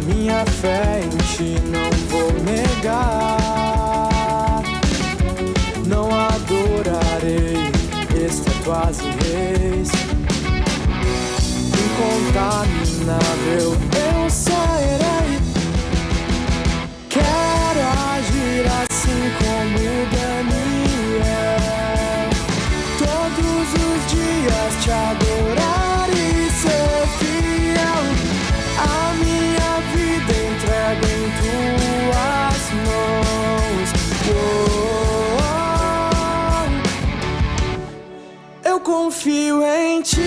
minha fé em ti não vou negar. Não adorarei estatuas e reis. Incontaminável eu serei. Quero agir assim como Daniel, todos os dias te adorar e ser fiel. A minha vida entrego em tuas mãos. Eu confio em ti.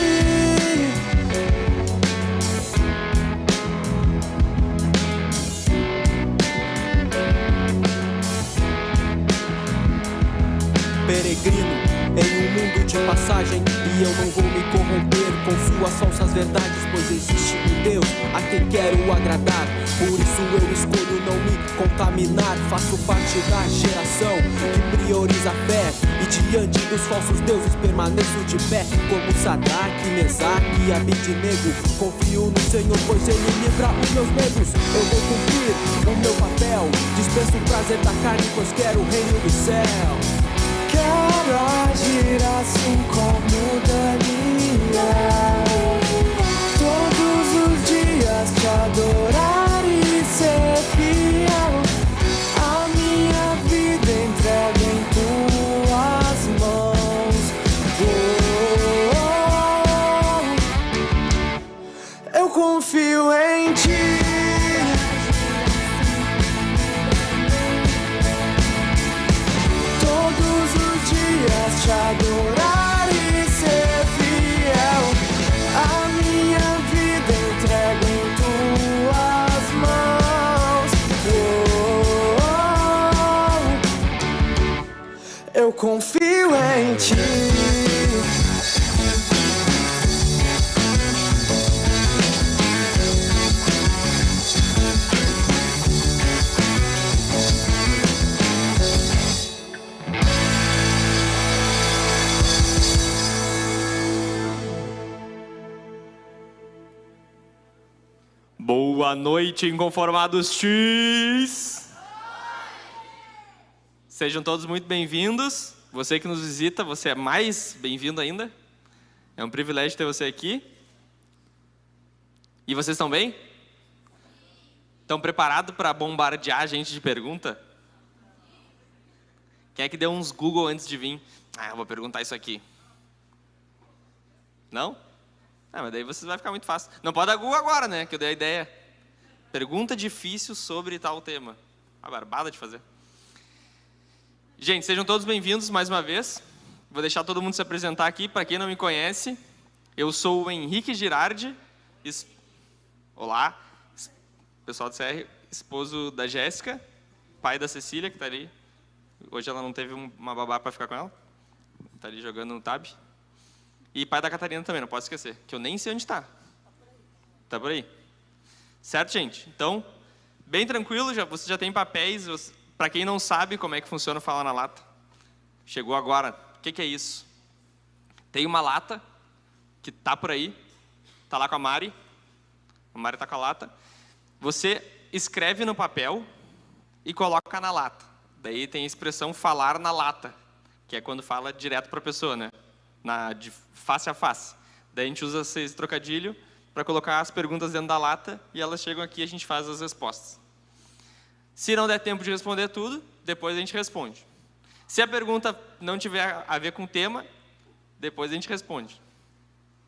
Peregrino em um mundo de passagem, e eu não vou me corromper com suas falsas verdades, pois existe um Deus a quem quero agradar. Por isso eu escolho não me contaminar. Faço parte da geração que prioriza a fé, e diante dos falsos deuses permaneço de pé, como Sadraque, Mesaque e Abednego. Confio no Senhor, pois Ele livra os meus medos. Eu vou cumprir o meu papel, dispenso o prazer da carne, pois quero o reino do céu. Quero agir assim como Daniel, todos os dias te adorar e ser fiel. A minha vida entrego em tuas mãos. Eu confio em ti. Te adorar e ser fiel. A minha vida entrego em tuas mãos. Eu confio em ti. Boa noite, Inconformados X! Sejam todos muito bem-vindos. Você que nos visita, você é mais bem-vindo ainda. É um privilégio ter você aqui. E vocês estão bem? Estão preparados para bombardear a gente de pergunta? Quem é que deu uns Google antes de vir? Eu vou perguntar isso aqui. Não? Mas daí vocês vai ficar muito fácil. Não pode dar Google agora, né? Que eu dei a ideia. Pergunta difícil sobre tal tema. Uma barbada de fazer. Gente, sejam todos bem-vindos mais uma vez. Vou deixar todo mundo se apresentar aqui. Para quem não me conhece, eu sou o Henrique Girardi. Olá. Pessoal do CR. Esposo da Jéssica. Pai da Cecília, que está ali. Hoje ela não teve uma babá para ficar com ela. Está ali jogando no tab. E pai da Catarina também, não posso esquecer. Que eu nem sei onde está. Tá por aí. Certo, gente? Então, bem tranquilo, você já tem papéis. Para quem não sabe como é que funciona o Fala na Lata. Chegou agora. O que é isso? Tem uma lata que tá por aí. Tá lá com a Mari. A Mari tá com a lata. Você escreve no papel e coloca na lata. Daí tem a expressão falar na lata, que é quando fala direto para a pessoa, né? De face a face. Daí a gente usa esse trocadilho para colocar as perguntas dentro da lata e elas chegam aqui e a gente faz as respostas. Se não der tempo de responder tudo, depois a gente responde. Se a pergunta não tiver a ver com o tema, depois a gente responde.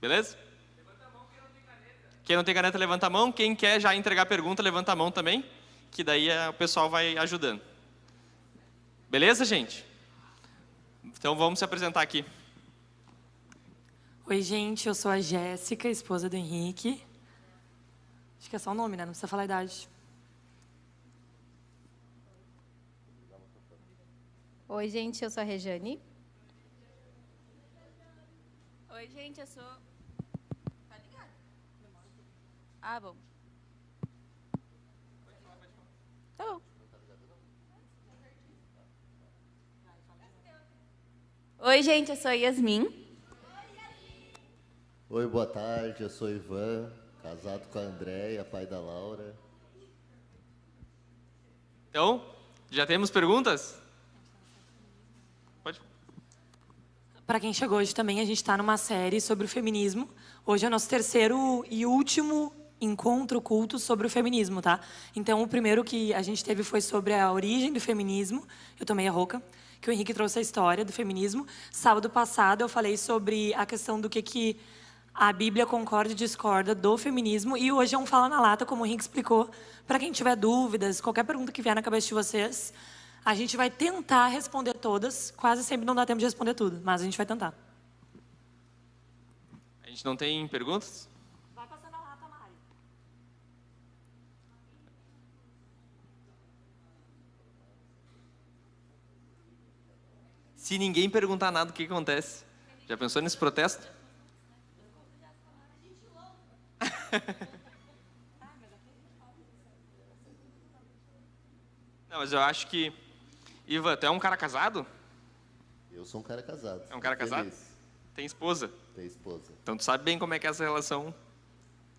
Beleza? Levanta a mão quem não tem caneta. Quem não tem caneta, levanta a mão. Quem quer já entregar a pergunta, levanta a mão também, que daí o pessoal vai ajudando. Beleza, gente? Então vamos se apresentar aqui. Oi, gente, eu sou a Jéssica, esposa do Henrique. Acho que é só o nome, né? Não precisa falar a idade. Oi, gente, eu sou a Rejane. Oi, gente, eu sou... Tá ligado? Bom. Tá bom. Oi, gente, eu sou a Yasmin. Oi, boa tarde, eu sou Ivan, casado com a Andréia, pai da Laura. Então, já temos perguntas? Pode. Para quem chegou hoje também, a gente está numa série sobre o feminismo. Hoje é o nosso terceiro e último encontro culto sobre o feminismo, tá? Então, o primeiro que a gente teve foi sobre a origem do feminismo. Eu tomei a roca, que o Henrique trouxe a história do feminismo. Sábado passado eu falei sobre a questão do que a Bíblia concorda e discorda do feminismo. E hoje é um Fala na Lata, como o Henrique explicou. Para quem tiver dúvidas, qualquer pergunta que vier na cabeça de vocês, a gente vai tentar responder todas. Quase sempre não dá tempo de responder tudo, mas a gente vai tentar. A gente não tem perguntas? Vai passando a lata, Mari. Se ninguém perguntar nada, o que acontece? Já pensou nesse protesto? Não, mas eu acho que... Ivan, tu é um cara casado? Eu sou um cara casado. É um cara casado? Feliz. Tem esposa? Tem esposa. Então tu sabe bem como é que é essa relação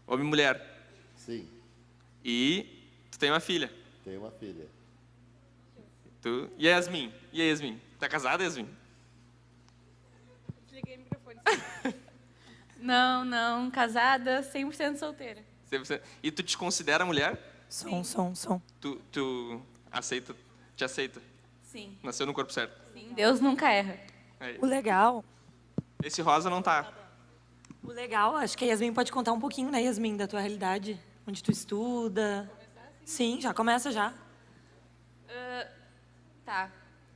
homem-mulher. Sim, E tu tem uma filha. tenho uma filha. Tu... E a Yasmin? E a Yasmin? Tá casada, Yasmin? Desliguei o microfone. Não, casada, 100% solteira. 100%. E tu te considera mulher? Som. Tu aceita, te aceita? Sim, Nasceu no corpo certo. sim. Deus nunca erra. Aí. O legal, Esse rosa não tá. acho que a Yasmin pode contar um pouquinho, né, Yasmin, da tua realidade, onde tu estuda. Sim, já começa já. Tá.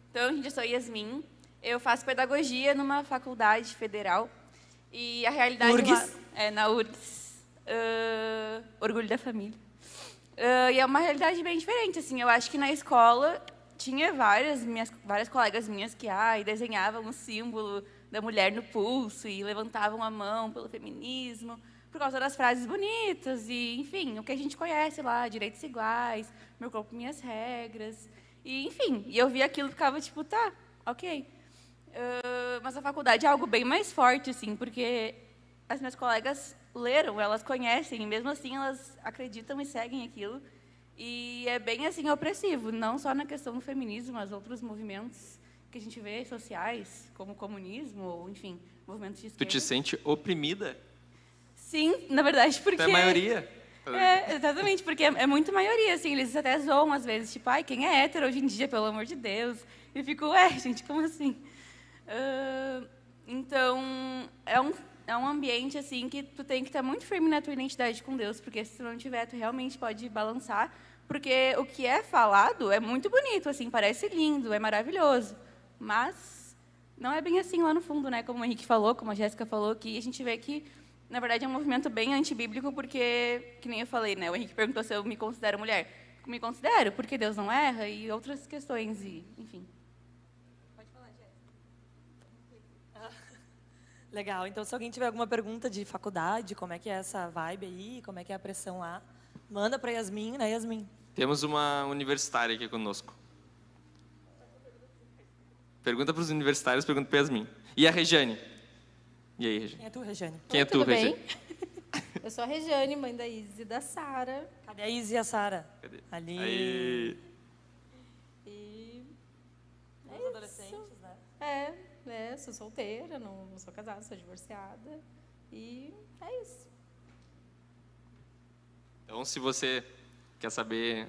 Então, gente, eu sou Yasmin. Eu faço pedagogia numa faculdade federal. E a realidade URGS? lá é na URGS. Orgulho da família. E é uma realidade bem diferente, assim. Eu acho que na escola tinha várias colegas minhas que desenhavam um símbolo da mulher no pulso e levantavam a mão pelo feminismo por causa das frases bonitas e, enfim, o que a gente conhece lá, direitos iguais, meu corpo, minhas regras. E, enfim, eu via aquilo e ficava tipo, tá, ok. Mas a faculdade é algo bem mais forte, assim, porque as minhas colegas leram, elas conhecem, e mesmo assim elas acreditam e seguem aquilo. E é bem, assim, opressivo, não só na questão do feminismo, mas outros movimentos que a gente vê sociais, como o comunismo, ou, enfim, movimentos de Tu esquerda. te sente oprimida? Sim, na verdade, porque... Tu é a maioria. Exatamente, porque é muito maioria, assim, eles até zoam às vezes, tipo, quem é hétero hoje em dia, pelo amor de Deus? E eu fico, gente, como assim? Então, é um ambiente, assim, que tu tem que estar muito firme na tua identidade com Deus, porque se tu não tiver, tu realmente pode balançar, porque o que é falado é muito bonito, assim, parece lindo, é maravilhoso, mas não é bem assim lá no fundo, né? Como o Henrique falou, como a Jéssica falou, que a gente vê que, na verdade, é um movimento bem antibíblico, porque, que nem eu falei, né? O Henrique perguntou se eu me considero mulher. Me considero, porque Deus não erra, e outras questões, e, enfim. Pode falar, Jéssica. Legal. Então, se alguém tiver alguma pergunta de faculdade, como é que é essa vibe aí, como é que é a pressão lá, manda para Yasmin, né, Yasmin? Temos uma universitária aqui conosco. Pergunta para os universitários, pergunta para Yasmin. E a Regiane? E aí, Regiane? Quem é tu, Regiane? Quem é tu, Tudo bem? Regiane? Eu sou a Regiane, mãe da Izzy e da Sara. Cadê a Izzy e a Sara? Cadê? Ali. Aí. E Os adolescentes, né? sou solteira, não sou casada, sou divorciada. E é isso. Então, se você quer saber,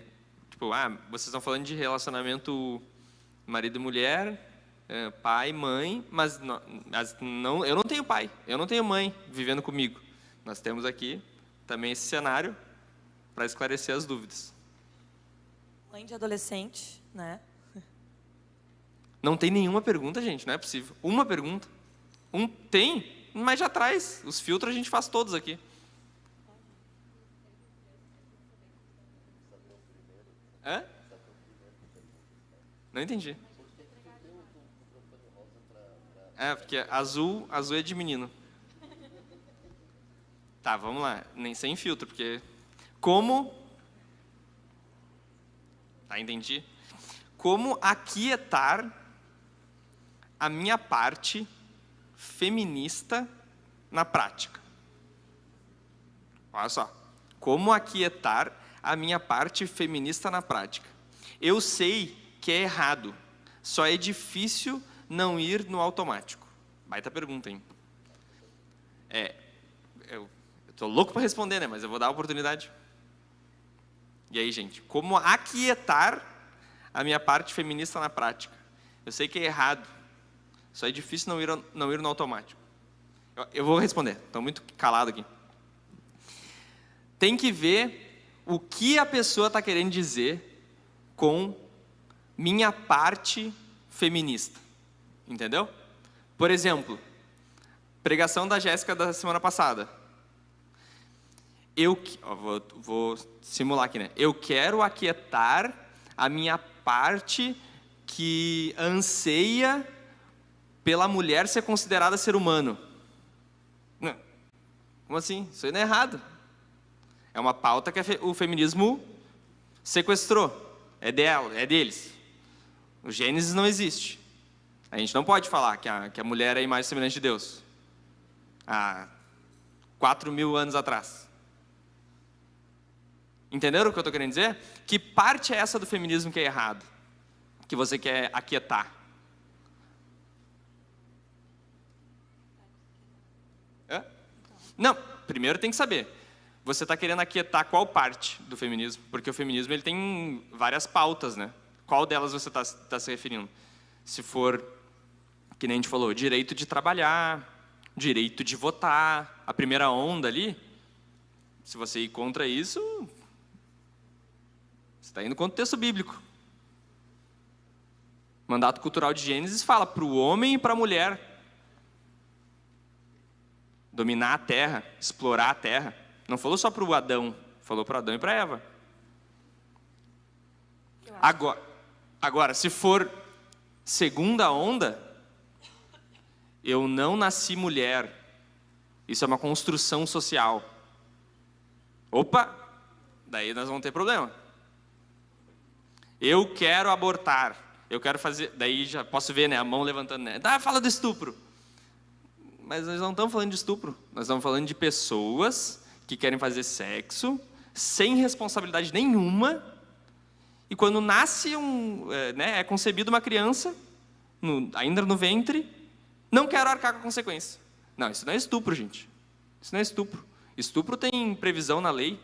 tipo, vocês estão falando de relacionamento marido e mulher, pai, mãe, mas não, eu não tenho pai, eu não tenho mãe vivendo comigo. Nós temos aqui também esse cenário para esclarecer as dúvidas. Mãe de adolescente, né? Não tem nenhuma pergunta, gente, não é possível. Uma pergunta. Tem, mas já traz. Os filtros a gente faz todos aqui. Hã? Não entendi. Porque azul é de menino. Tá, vamos lá. Nem sem filtro, porque... Como... Tá, entendi. Como aquietar a minha parte feminista na prática. Olha só. Como aquietar a minha parte feminista na prática. Eu sei que é errado, só é difícil não ir no automático. Baita pergunta, hein? Eu tô louco para responder, né? Mas eu vou dar a oportunidade. E aí, gente, como aquietar a minha parte feminista na prática? Eu sei que é errado, só é difícil não ir no automático. Eu vou responder, estou muito calado aqui. Tem que ver o que a pessoa está querendo dizer com minha parte feminista. Entendeu? Por exemplo, pregação da Jéssica da semana passada. Vou simular aqui, né? Eu quero aquietar a minha parte que anseia pela mulher ser considerada ser humano. Não. Como assim? Isso aí não é errado. É uma pauta que o feminismo sequestrou. É dela, é deles. O Gênesis não existe. A gente não pode falar que a mulher é a imagem semelhante de Deus. Há 4.000 anos atrás. Entenderam o que eu estou querendo dizer? Que parte é essa do feminismo que é errado? Que você quer aquietar? Hã? Não, primeiro tem que saber. Você está querendo aquietar qual parte do feminismo? Porque o feminismo ele tem várias pautas, né? Qual delas você está se referindo? Se for, que nem a gente falou, direito de trabalhar, direito de votar, a primeira onda ali, se você ir contra isso, você está indo contra o texto bíblico. Mandato cultural de Gênesis fala para o homem e para a mulher dominar a terra, explorar a terra. Não falou só para o Adão, falou para Adão e para Eva. Agora, se for segunda onda, eu não nasci mulher. Isso é uma construção social. Opa, daí nós vamos ter problema. Eu quero abortar. Eu quero fazer... Daí já posso ver, né, a mão levantando, né? Fala do estupro. Mas nós não estamos falando de estupro. Nós estamos falando de pessoas que querem fazer sexo sem responsabilidade nenhuma. E quando nasce é concebida uma criança, ainda no ventre, não quero arcar com a consequência. Não, isso não é estupro, gente. Isso não é estupro. Estupro tem previsão na lei,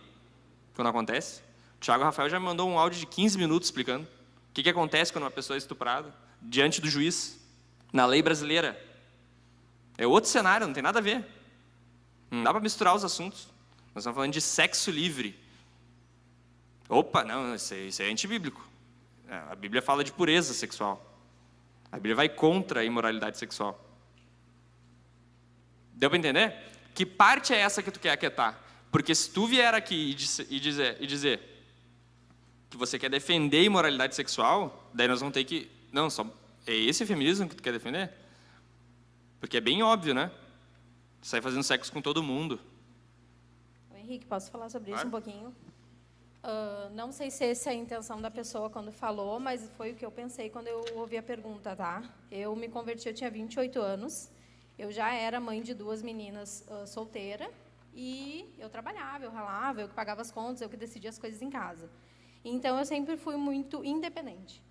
quando acontece. O Thiago Rafael já me mandou um áudio de 15 minutos explicando o que acontece quando uma pessoa é estuprada diante do juiz, na lei brasileira. É outro cenário, não tem nada a ver. Não dá para misturar os assuntos. Nós estamos falando de sexo livre. Opa, não, isso é antibíblico. A Bíblia fala de pureza sexual. A Bíblia vai contra a imoralidade sexual. Deu para entender? Que parte é essa que tu quer aquietar? Porque se tu vier aqui e dizer que você quer defender a imoralidade sexual, daí nós vamos ter que... Não, só é esse feminismo que tu quer defender? Porque é bem óbvio, né? Sai fazendo sexo com todo mundo. Henrique, posso falar sobre isso um pouquinho? Não sei se essa é a intenção da pessoa quando falou, mas foi o que eu pensei quando eu ouvi a pergunta, tá? Eu me converti, eu tinha 28 anos, eu já era mãe de 2 meninas solteira, e eu trabalhava, eu ralava, eu que pagava as contas, eu que decidia as coisas em casa. Então, eu sempre fui muito independente.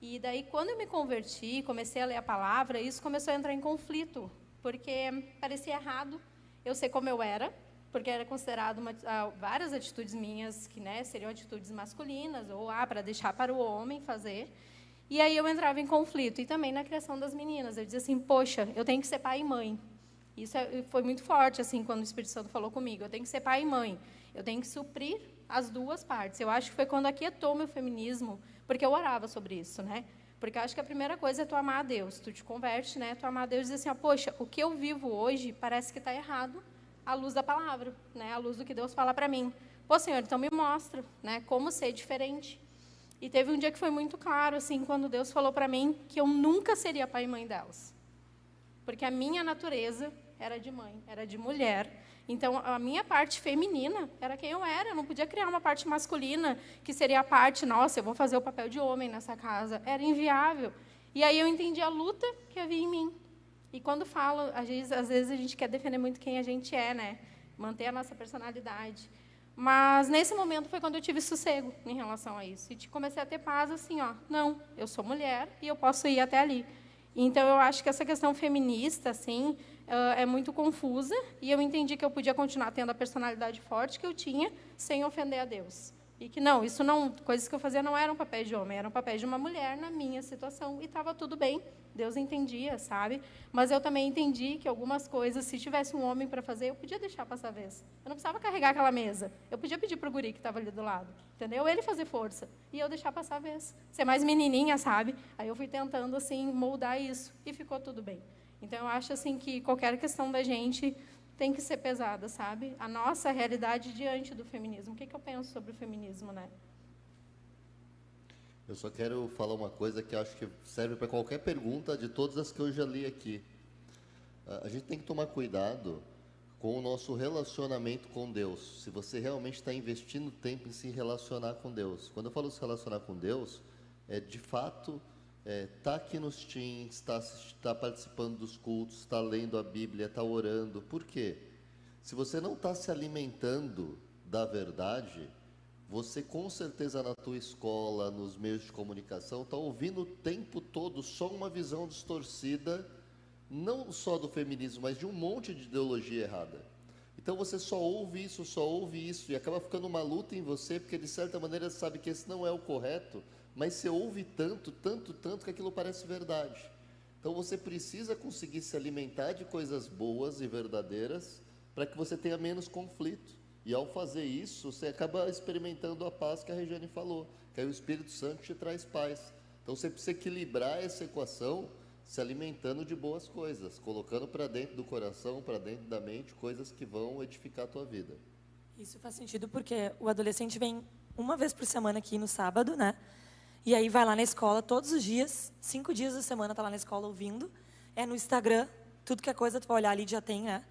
E daí, quando eu me converti, comecei a ler a palavra, isso começou a entrar em conflito, porque parecia errado eu ser como eu era, porque era considerado várias atitudes minhas que, né, seriam atitudes masculinas, ou para deixar para o homem fazer. E aí eu entrava em conflito. E também na criação das meninas. Eu dizia assim, poxa, eu tenho que ser pai e mãe. Isso foi muito forte, assim, quando o Espírito Santo falou comigo. Eu tenho que ser pai e mãe. Eu tenho que suprir as duas partes. Eu acho que foi quando aquietou meu feminismo, porque eu orava sobre isso, né? Porque eu acho que a primeira coisa é tu amar a Deus. Tu te converte, né? Tu amar a Deus e dizer assim, poxa, o que eu vivo hoje parece que está errado, à luz da palavra, né? À luz do que Deus fala para mim. Pô, Senhor, então me mostra, né? Como ser diferente. E teve um dia que foi muito claro, assim, quando Deus falou para mim que eu nunca seria pai e mãe delas. Porque a minha natureza era de mãe, era de mulher. Então, a minha parte feminina era quem eu era. Eu não podia criar uma parte masculina, que seria a parte, nossa, eu vou fazer o papel de homem nessa casa. Era inviável. E aí eu entendi a luta que havia em mim. E quando falo, às vezes a gente quer defender muito quem a gente é, né? Manter a nossa personalidade. Mas nesse momento foi quando eu tive sossego em relação a isso. E comecei a ter paz assim, ó, não, eu sou mulher e eu posso ir até ali. Então eu acho que essa questão feminista, assim, é muito confusa, e eu entendi que eu podia continuar tendo a personalidade forte que eu tinha sem ofender a Deus. E que não, isso não, coisas que eu fazia não eram papéis de homem, eram papéis de uma mulher na minha situação, e estava tudo bem. Deus entendia, sabe? Mas eu também entendi que algumas coisas, se tivesse um homem para fazer, eu podia deixar passar a vez. Eu não precisava carregar aquela mesa. Eu podia pedir para o guri que estava ali do lado, entendeu? Ele fazer força e eu deixar passar a vez. Ser mais menininha, sabe? Aí eu fui tentando assim moldar isso e ficou tudo bem. Então eu acho assim que qualquer questão da gente tem que ser pesada, sabe? A nossa realidade diante do feminismo. O que eu penso sobre o feminismo, né? Eu só quero falar uma coisa que acho que serve para qualquer pergunta de todas as que eu já li aqui. A gente tem que tomar cuidado com o nosso relacionamento com Deus. Se você realmente está investindo tempo em se relacionar com Deus. Quando eu falo se relacionar com Deus, é de fato tá aqui nos teams, tá participando dos cultos, está lendo a Bíblia, está orando. Por quê? Se você não está se alimentando da verdade, você com certeza na tua escola, nos meios de comunicação, está ouvindo o tempo todo só uma visão distorcida, não só do feminismo, mas de um monte de ideologia errada. Então você só ouve isso, e acaba ficando uma luta em você, porque de certa maneira você sabe que esse não é o correto, mas você ouve tanto, que aquilo parece verdade. Então você precisa conseguir se alimentar de coisas boas e verdadeiras, para que você tenha menos conflito. E ao fazer isso, você acaba experimentando a paz que a Regiane falou, que aí o Espírito Santo te traz paz. Então você precisa equilibrar essa equação se alimentando de boas coisas, colocando para dentro do coração, para dentro da mente, coisas que vão edificar a tua vida. Isso faz sentido porque o adolescente vem uma vez por semana aqui no sábado, né? E aí vai lá na escola todos os dias, 5 dias da semana tá lá na escola ouvindo. É no Instagram, tudo que é coisa tu vai olhar ali já tem, né?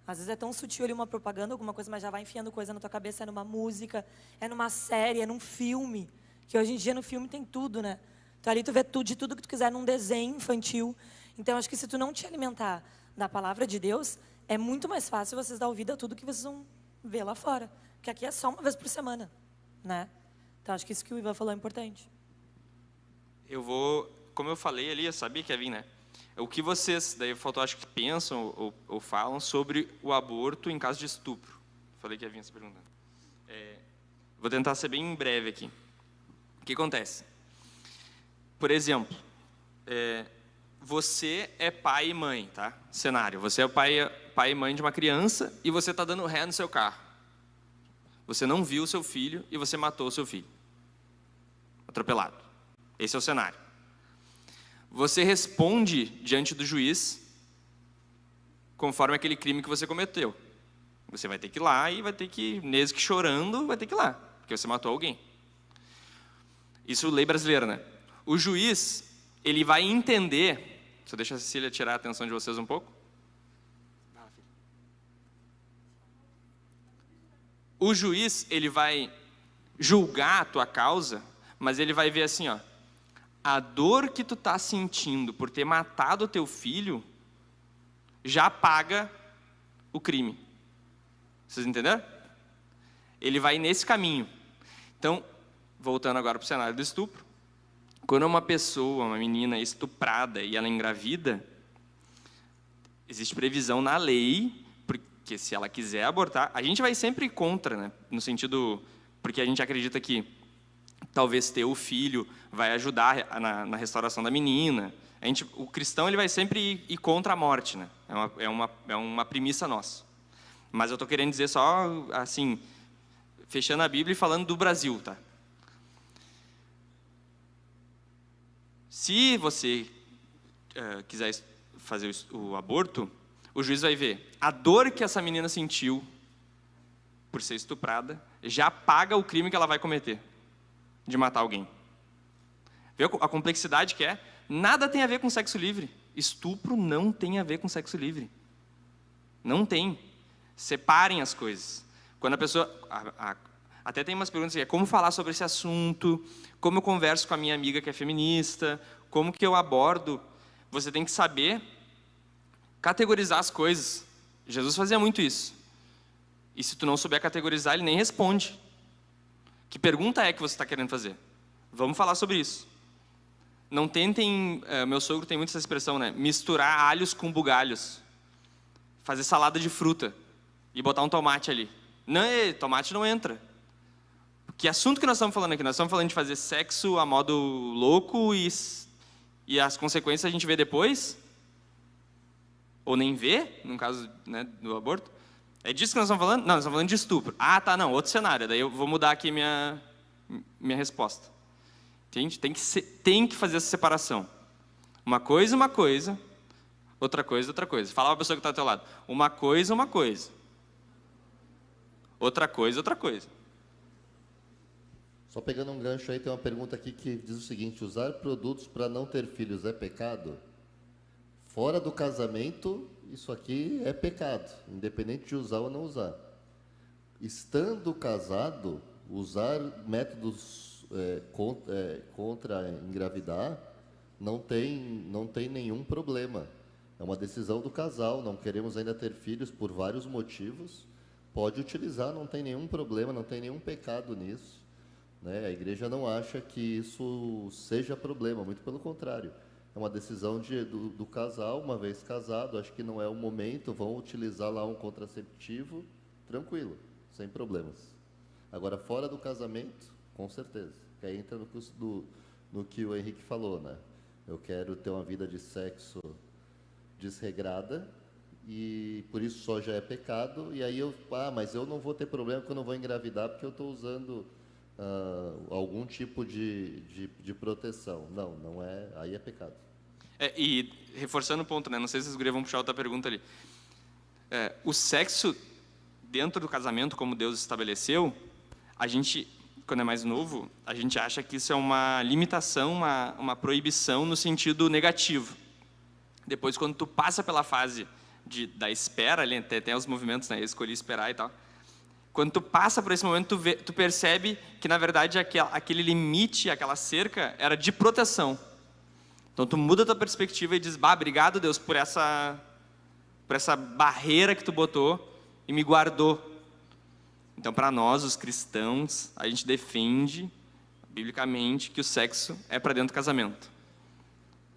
Às vezes é tão sutil ali uma propaganda, alguma coisa, mas já vai enfiando coisa na tua cabeça, é numa música, é numa série, é num filme. Que hoje em dia no filme tem tudo, né? Então ali tu vê tudo, de tudo que tu quiser num desenho infantil. Então acho que se tu não te alimentar da palavra de Deus, é muito mais fácil vocês dar ouvido a tudo que vocês vão ver lá fora. Porque aqui é só uma vez por semana, né? Então acho que isso que o Ivan falou é importante. Eu vou, como eu falei ali, eu sabia que ia vir, né? O que vocês, daí faltou, acho que pensam ou falam sobre o aborto em caso de estupro. Falei que ia vir essa pergunta. Vou tentar ser bem breve aqui. O que acontece? Por exemplo, você é pai e mãe, tá? Cenário, você é pai e mãe de uma criança e você está dando ré no seu carro. Você não viu o seu filho e você matou o seu filho. Atropelado. Esse é o cenário. Você responde diante do juiz conforme aquele crime que você cometeu. Você vai ter que ir lá e vai ter que, mesmo que chorando, vai ter que ir lá, porque você matou alguém. Isso é lei brasileira, né? O juiz, ele vai entender... Só deixa a Cecília tirar a atenção de vocês um pouco. O juiz, ele vai julgar a tua causa, mas ele vai ver assim, ó, a dor que tu tá sentindo por ter matado o teu filho já paga o crime. Vocês entenderam? Ele vai nesse caminho. Então, voltando agora para o cenário do estupro, quando uma pessoa, uma menina é estuprada e ela engravida, existe previsão na lei, porque se ela quiser abortar, a gente vai sempre contra, né? No sentido, porque a gente acredita que talvez ter o filho vai ajudar na restauração da menina. O cristão ele vai sempre ir contra a morte, né? É uma premissa nossa. Mas eu estou querendo dizer só, assim, fechando a Bíblia e falando do Brasil, tá? Se você quiser fazer o aborto, o juiz vai ver a dor que essa menina sentiu por ser estuprada, já paga o crime que ela vai cometer, de matar alguém. Vê a complexidade que é? Nada tem a ver com sexo livre. Estupro não tem a ver com sexo livre. Não tem. Separem as coisas. Quando a pessoa... até tem umas perguntas que é como falar sobre esse assunto, como eu converso com a minha amiga que é feminista, como que eu abordo. Você tem que saber categorizar as coisas. Jesus fazia muito isso. E se tu não souber categorizar, ele nem responde. Que pergunta é que você está querendo fazer? Vamos falar sobre isso. Não tentem... meu sogro tem muito essa expressão, né? Misturar alhos com bugalhos. Fazer salada de fruta. E botar um tomate ali. Não, tomate não entra. Que assunto que nós estamos falando aqui? Nós estamos falando de fazer sexo a modo louco e as consequências a gente vê depois? Ou nem vê, no caso, né, do aborto? É disso que nós estamos falando? Não, nós estamos falando de estupro. Ah, tá, não, outro cenário. Daí eu vou mudar aqui minha resposta. Entende? Tem que fazer essa separação. Uma coisa, outra coisa, outra coisa. Fala para a pessoa que está ao teu lado. Uma coisa. Outra coisa, outra coisa. Só pegando um gancho aí, tem uma pergunta aqui que diz o seguinte: usar produtos para não ter filhos é pecado? Fora do casamento, isso aqui é pecado, independente de usar ou não usar. Estando casado, usar métodos contra engravidar não tem nenhum problema. É uma decisão do casal, não queremos ainda ter filhos por vários motivos. Pode utilizar, não tem nenhum problema, não tem nenhum pecado nisso. Né? A igreja não acha que isso seja problema, muito pelo contrário. É uma decisão do casal, uma vez casado, acho que não é o momento, vão utilizar lá um contraceptivo, tranquilo, sem problemas. Agora, fora do casamento, com certeza, que aí entra no que o Henrique falou, né? Eu quero ter uma vida de sexo desregrada, e por isso só já é pecado, e aí mas eu não vou ter problema porque eu não vou engravidar porque eu estou usando algum tipo de proteção. Não é, aí é pecado. E reforçando o ponto, né? Não sei se os gurias vão puxar outra pergunta ali. O sexo dentro do casamento, como Deus estabeleceu, a gente, quando é mais novo, a gente acha que isso é uma limitação, uma proibição no sentido negativo. Depois, quando tu passa pela fase da espera, ali, tem os movimentos, né? Eu escolhi esperar e tal. Quando tu passa por esse momento, tu percebe que, na verdade, aquele limite, aquela cerca, era de proteção. Então, tu muda a tua perspectiva e diz, obrigado, Deus, por essa barreira que tu botou e me guardou. Então, para nós, os cristãos, a gente defende, biblicamente, que o sexo é para dentro do casamento.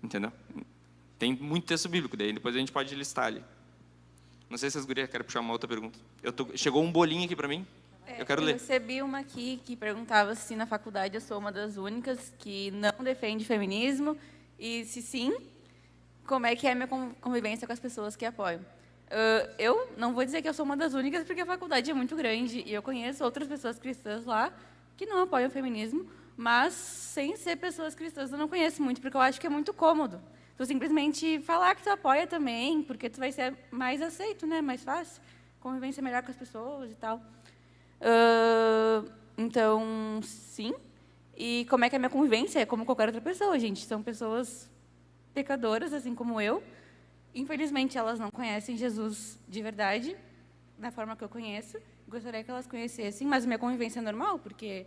Entendeu? Tem muito texto bíblico, daí depois a gente pode listar ali. Não sei se as gurias querem puxar uma outra pergunta. Chegou um bolinho aqui para mim, eu quero ler. Eu recebi uma aqui que perguntava se na faculdade eu sou uma das únicas que não defende feminismo, e se sim, como é que é a minha convivência com as pessoas que apoiam. Eu não vou dizer que eu sou uma das únicas, porque a faculdade é muito grande, e eu conheço outras pessoas cristãs lá que não apoiam o feminismo, mas, sem ser pessoas cristãs, eu não conheço muito, porque eu acho que é muito cômodo. Tu simplesmente falar que tu apoia também, porque tu vai ser mais aceito, né? Mais fácil, convivência melhor com as pessoas e tal. Então, sim. E como é que é a minha convivência? É como qualquer outra pessoa, gente. São pessoas pecadoras, assim como eu. Infelizmente, elas não conhecem Jesus de verdade, da forma que eu conheço. Gostaria que elas conhecessem, mas a minha convivência é normal, porque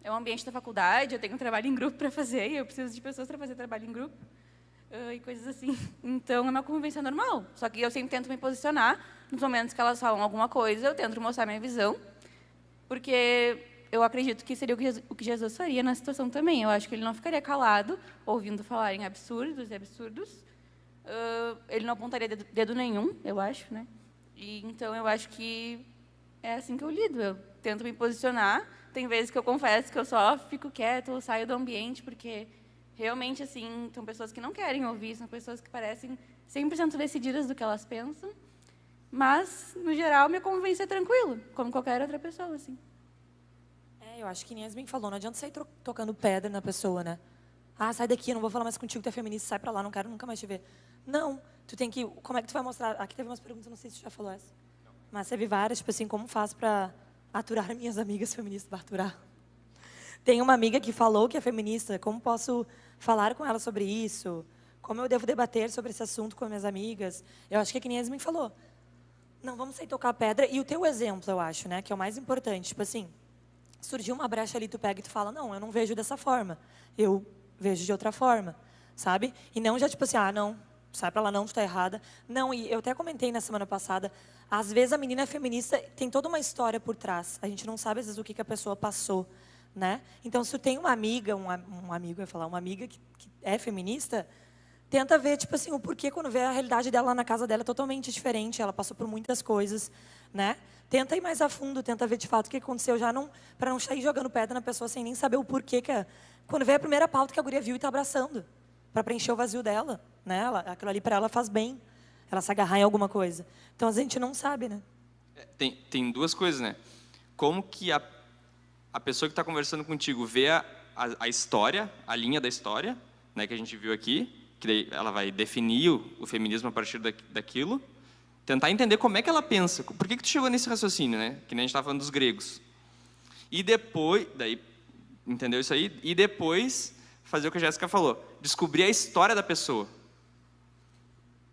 é um ambiente da faculdade, eu tenho um trabalho em grupo para fazer, e eu preciso de pessoas para fazer trabalho em grupo. E coisas assim. Então, é uma convivência normal. Só que eu sempre tento me posicionar. Nos momentos que elas falam alguma coisa, eu tento mostrar minha visão, porque eu acredito que seria o que Jesus faria na situação também. Eu acho que ele não ficaria calado, ouvindo falarem absurdos e absurdos. Ele não apontaria dedo nenhum, eu acho, né? Então, eu acho que é assim que eu lido. Eu tento me posicionar. Tem vezes que eu confesso que eu só fico quieta ou saio do ambiente, porque realmente, assim, são pessoas que não querem ouvir, são pessoas que parecem 100% decididas do que elas pensam, mas, no geral, minha convivência é tranquila, como qualquer outra pessoa, assim. Eu acho que nem Yasmin falou, não adianta sair tocando pedra na pessoa, né? Sai daqui, eu não vou falar mais contigo, tu é feminista, sai pra lá, não quero nunca mais te ver. Não, tu tem que... Como é que tu vai mostrar? Aqui teve umas perguntas, não sei se tu já falou essa. Mas teve várias, tipo assim, como faço pra aturar minhas amigas feministas, pra aturar? Tem uma amiga que falou que é feminista, como posso falar com ela sobre isso? Como eu devo debater sobre esse assunto com minhas amigas? Eu acho que é que nem a Yasmin falou. Não vamos sair tocar pedra. E o teu exemplo, eu acho, né, que é o mais importante. Tipo assim, surgiu uma brecha ali, tu pega e tu fala, não, eu não vejo dessa forma. Eu vejo de outra forma, sabe? E não já tipo assim, não, sai pra lá, não, tu tá errada. Não, e eu até comentei na semana passada, às vezes a menina é feminista, tem toda uma história por trás. A gente não sabe, às vezes, o que a pessoa passou, né? Então, se tu tem uma amiga, um amigo, eu ia falar, uma amiga que é feminista, tenta ver, tipo assim, o porquê quando vê a realidade dela lá na casa dela é totalmente diferente, ela passou por muitas coisas, né? Tenta ir mais a fundo, tenta ver de fato o que aconteceu, já não, para não sair jogando pedra na pessoa sem nem saber o porquê quando vê a primeira pauta que a guria viu e tá abraçando, para preencher o vazio dela, né? Aquilo ali para ela faz bem, ela se agarrar em alguma coisa. Então a gente não sabe, né? Tem duas coisas, né? Como que a pessoa que está conversando contigo vê a história, a linha da história, né, que a gente viu aqui, que daí ela vai definir o feminismo a partir daquilo, tentar entender como é que ela pensa, por que tu chegou nesse raciocínio, né? Que nem a gente estava falando dos gregos. E depois, daí, entendeu isso aí? E depois, fazer o que a Jéssica falou, descobrir a história da pessoa.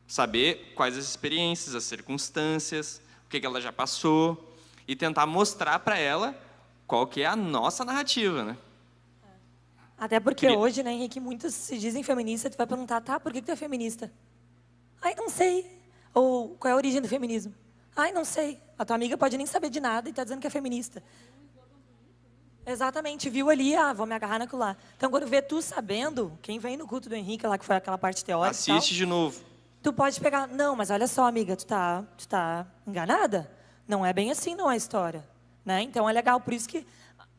Saber quais as experiências, as circunstâncias, o que ela já passou, e tentar mostrar para ela qual que é a nossa narrativa, né? Até porque hoje, né, Henrique, muitos se dizem feministas, tu vai perguntar, tá, por que tu é feminista? Ai, não sei. Ou qual é a origem do feminismo? Ai, não sei. A tua amiga pode nem saber de nada e tá dizendo que é feminista. Exatamente, viu ali, vou me agarrar naquilo lá. Então, quando vê tu sabendo, quem vem no culto do Henrique, lá que foi aquela parte teórica assiste e tal, de novo. tu pode pegar, não, mas olha só, amiga, tu tá enganada? Não é bem assim, não, a história. Né? Então, é legal, por isso que,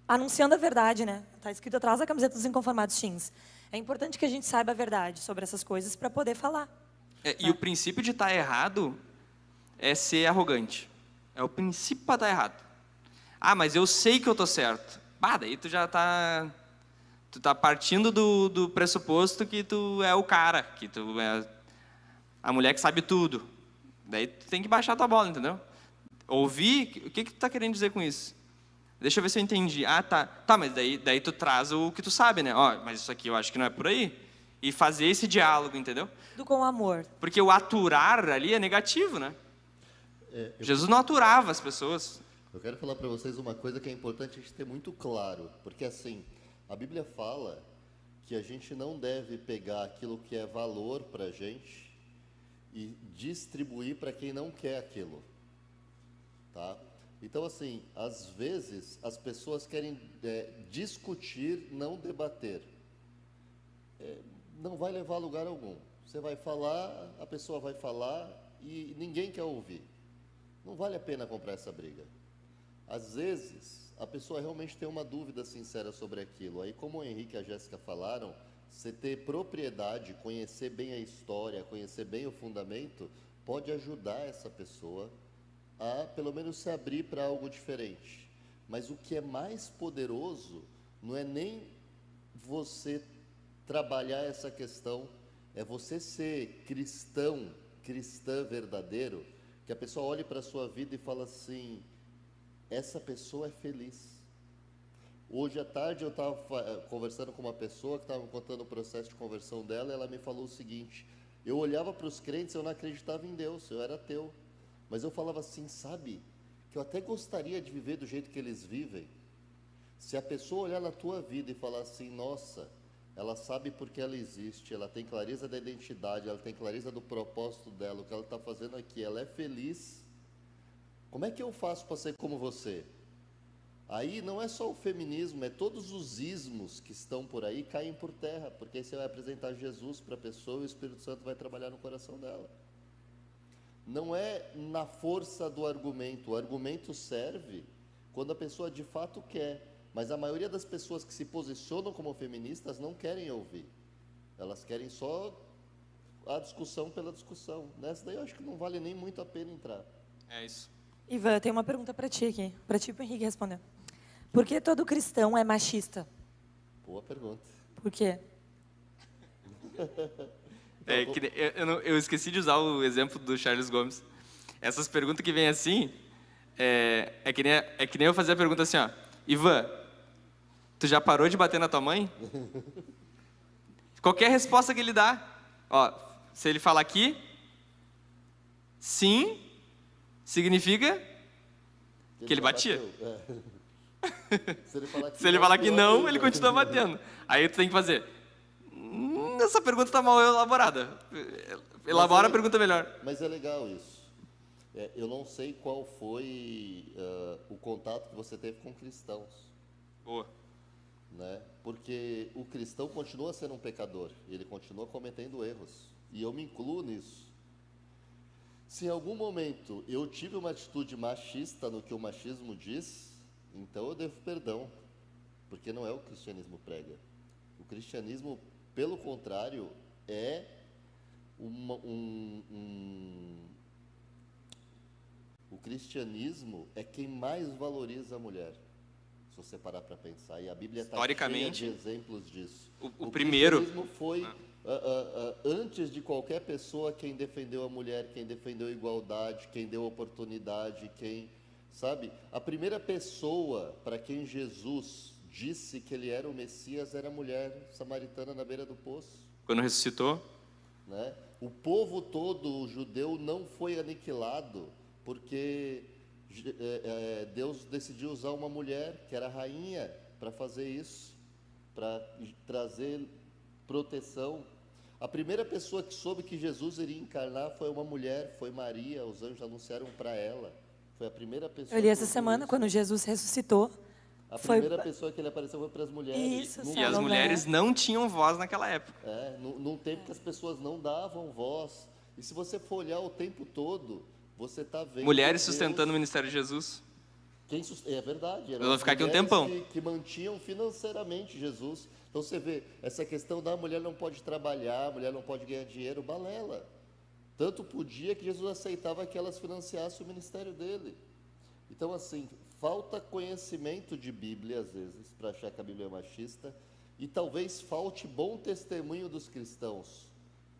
anunciando a verdade, né? Tá escrito atrás da camiseta dos Inconformados Teens. É importante que a gente saiba a verdade sobre essas coisas para poder falar. E o princípio de estar errado é ser arrogante. É o princípio para estar errado. Ah, mas eu sei que eu tô certo. Daí tu já tá... Tu tá partindo do pressuposto que tu é o cara, que tu é a mulher que sabe tudo. Daí tu tem que baixar tua bola, entendeu? Ouvir, o que tu tá querendo dizer com isso? Deixa eu ver se eu entendi. Tá, mas daí tu traz o que tu sabe, né? Mas isso aqui eu acho que não é por aí. E fazer esse diálogo, entendeu? Tudo com amor. Porque o aturar ali é negativo, né? Jesus não aturava as pessoas. Eu quero falar para vocês uma coisa que é importante a gente ter muito claro. Porque, assim, a Bíblia fala que a gente não deve pegar aquilo que é valor para a gente e distribuir para quem não quer aquilo. Tá? Então, assim, às vezes as pessoas querem discutir, não debater. Não vai levar a lugar algum. Você vai falar, a pessoa vai falar e ninguém quer ouvir. Não vale a pena comprar essa briga. Às vezes, a pessoa realmente tem uma dúvida sincera sobre aquilo. Aí, como o Henrique e a Jéssica falaram, você ter propriedade, conhecer bem a história, conhecer bem o fundamento, pode ajudar essa pessoa a, pelo menos, se abrir para algo diferente. Mas o que é mais poderoso não é nem você trabalhar essa questão, é você ser cristã verdadeiro, que a pessoa olhe para a sua vida e fala assim, essa pessoa é feliz. Hoje à tarde eu estava conversando com uma pessoa que estava me contando o processo de conversão dela, e ela me falou o seguinte, eu olhava para os crentes, eu não acreditava em Deus, eu era ateu, mas eu falava assim, sabe, que eu até gostaria de viver do jeito que eles vivem. Se a pessoa olhar na tua vida e falar assim, nossa, ela sabe porque ela existe, ela tem clareza da identidade, ela tem clareza do propósito dela, o que ela está fazendo aqui, ela é feliz. Como é que eu faço para ser como você? Aí não é só o feminismo, é todos os ismos que estão por aí caem por terra, porque aí você vai apresentar Jesus para a pessoa e o Espírito Santo vai trabalhar no coração dela. Não é na força do argumento, o argumento serve quando a pessoa de fato quer. Mas a maioria das pessoas que se posicionam como feministas não querem ouvir. Elas querem só a discussão pela discussão. Nessa daí eu acho que não vale nem muito a pena entrar. É isso. Ivan, eu tenho uma pergunta para ti aqui. Para ti e para o Henrique responder. Por que todo cristão é machista? Boa pergunta. Por quê? Eu esqueci de usar o exemplo do Charles Gomes. Essas perguntas que vêm assim, é que nem eu fazer a pergunta assim, ó. Ivan, tu já parou de bater na tua mãe? Qualquer resposta que ele dá, se ele falar aqui, sim, significa que ele batia. Se ele falar que, Se ele falar que não, ele continua batendo. Aí tu tem que fazer, essa pergunta está mal elaborada. Elabora a pergunta melhor. Mas é legal isso. Eu não sei qual foi o contato que você teve com cristãos. Boa. Né? Porque o cristão continua sendo um pecador, ele continua cometendo erros, e eu me incluo nisso. Se em algum momento eu tive uma atitude machista no que o machismo diz, então eu devo perdão, porque não é o que o cristianismo prega. O cristianismo, pelo contrário, é o cristianismo é quem mais valoriza a mulher. Se você parar para pensar, e a Bíblia está cheia de exemplos disso. O primeiro cristianismo foi, antes de qualquer pessoa, quem defendeu a mulher, quem defendeu a igualdade, quem deu oportunidade, sabe? A primeira pessoa para quem Jesus disse que ele era o Messias era a mulher samaritana na beira do poço. Quando ressuscitou? Né? O povo todo, o judeu, não foi aniquilado porque Deus decidiu usar uma mulher, que era rainha, para fazer isso, para trazer proteção. A primeira pessoa que soube que Jesus iria encarnar foi uma mulher, foi Maria, os anjos anunciaram para ela. Foi a primeira pessoa. Eu li essa semana, quando Jesus ressuscitou. A primeira pessoa que ele apareceu foi para as mulheres. Isso, E as mulheres não tinham voz naquela época. Num tempo que as pessoas não davam voz. E se você for olhar o tempo todo, você está vendo... Mulheres sustentando o ministério de Jesus. É verdade. Eu vou ficar aqui um tempão. Que mantinham financeiramente Jesus. Então você vê, essa questão da mulher não pode trabalhar, a mulher não pode ganhar dinheiro, balela. Tanto podia que Jesus aceitava que elas financiassem o ministério dele. Então, assim, falta conhecimento de Bíblia, às vezes, para achar que a Bíblia é machista, e talvez falte bom testemunho dos cristãos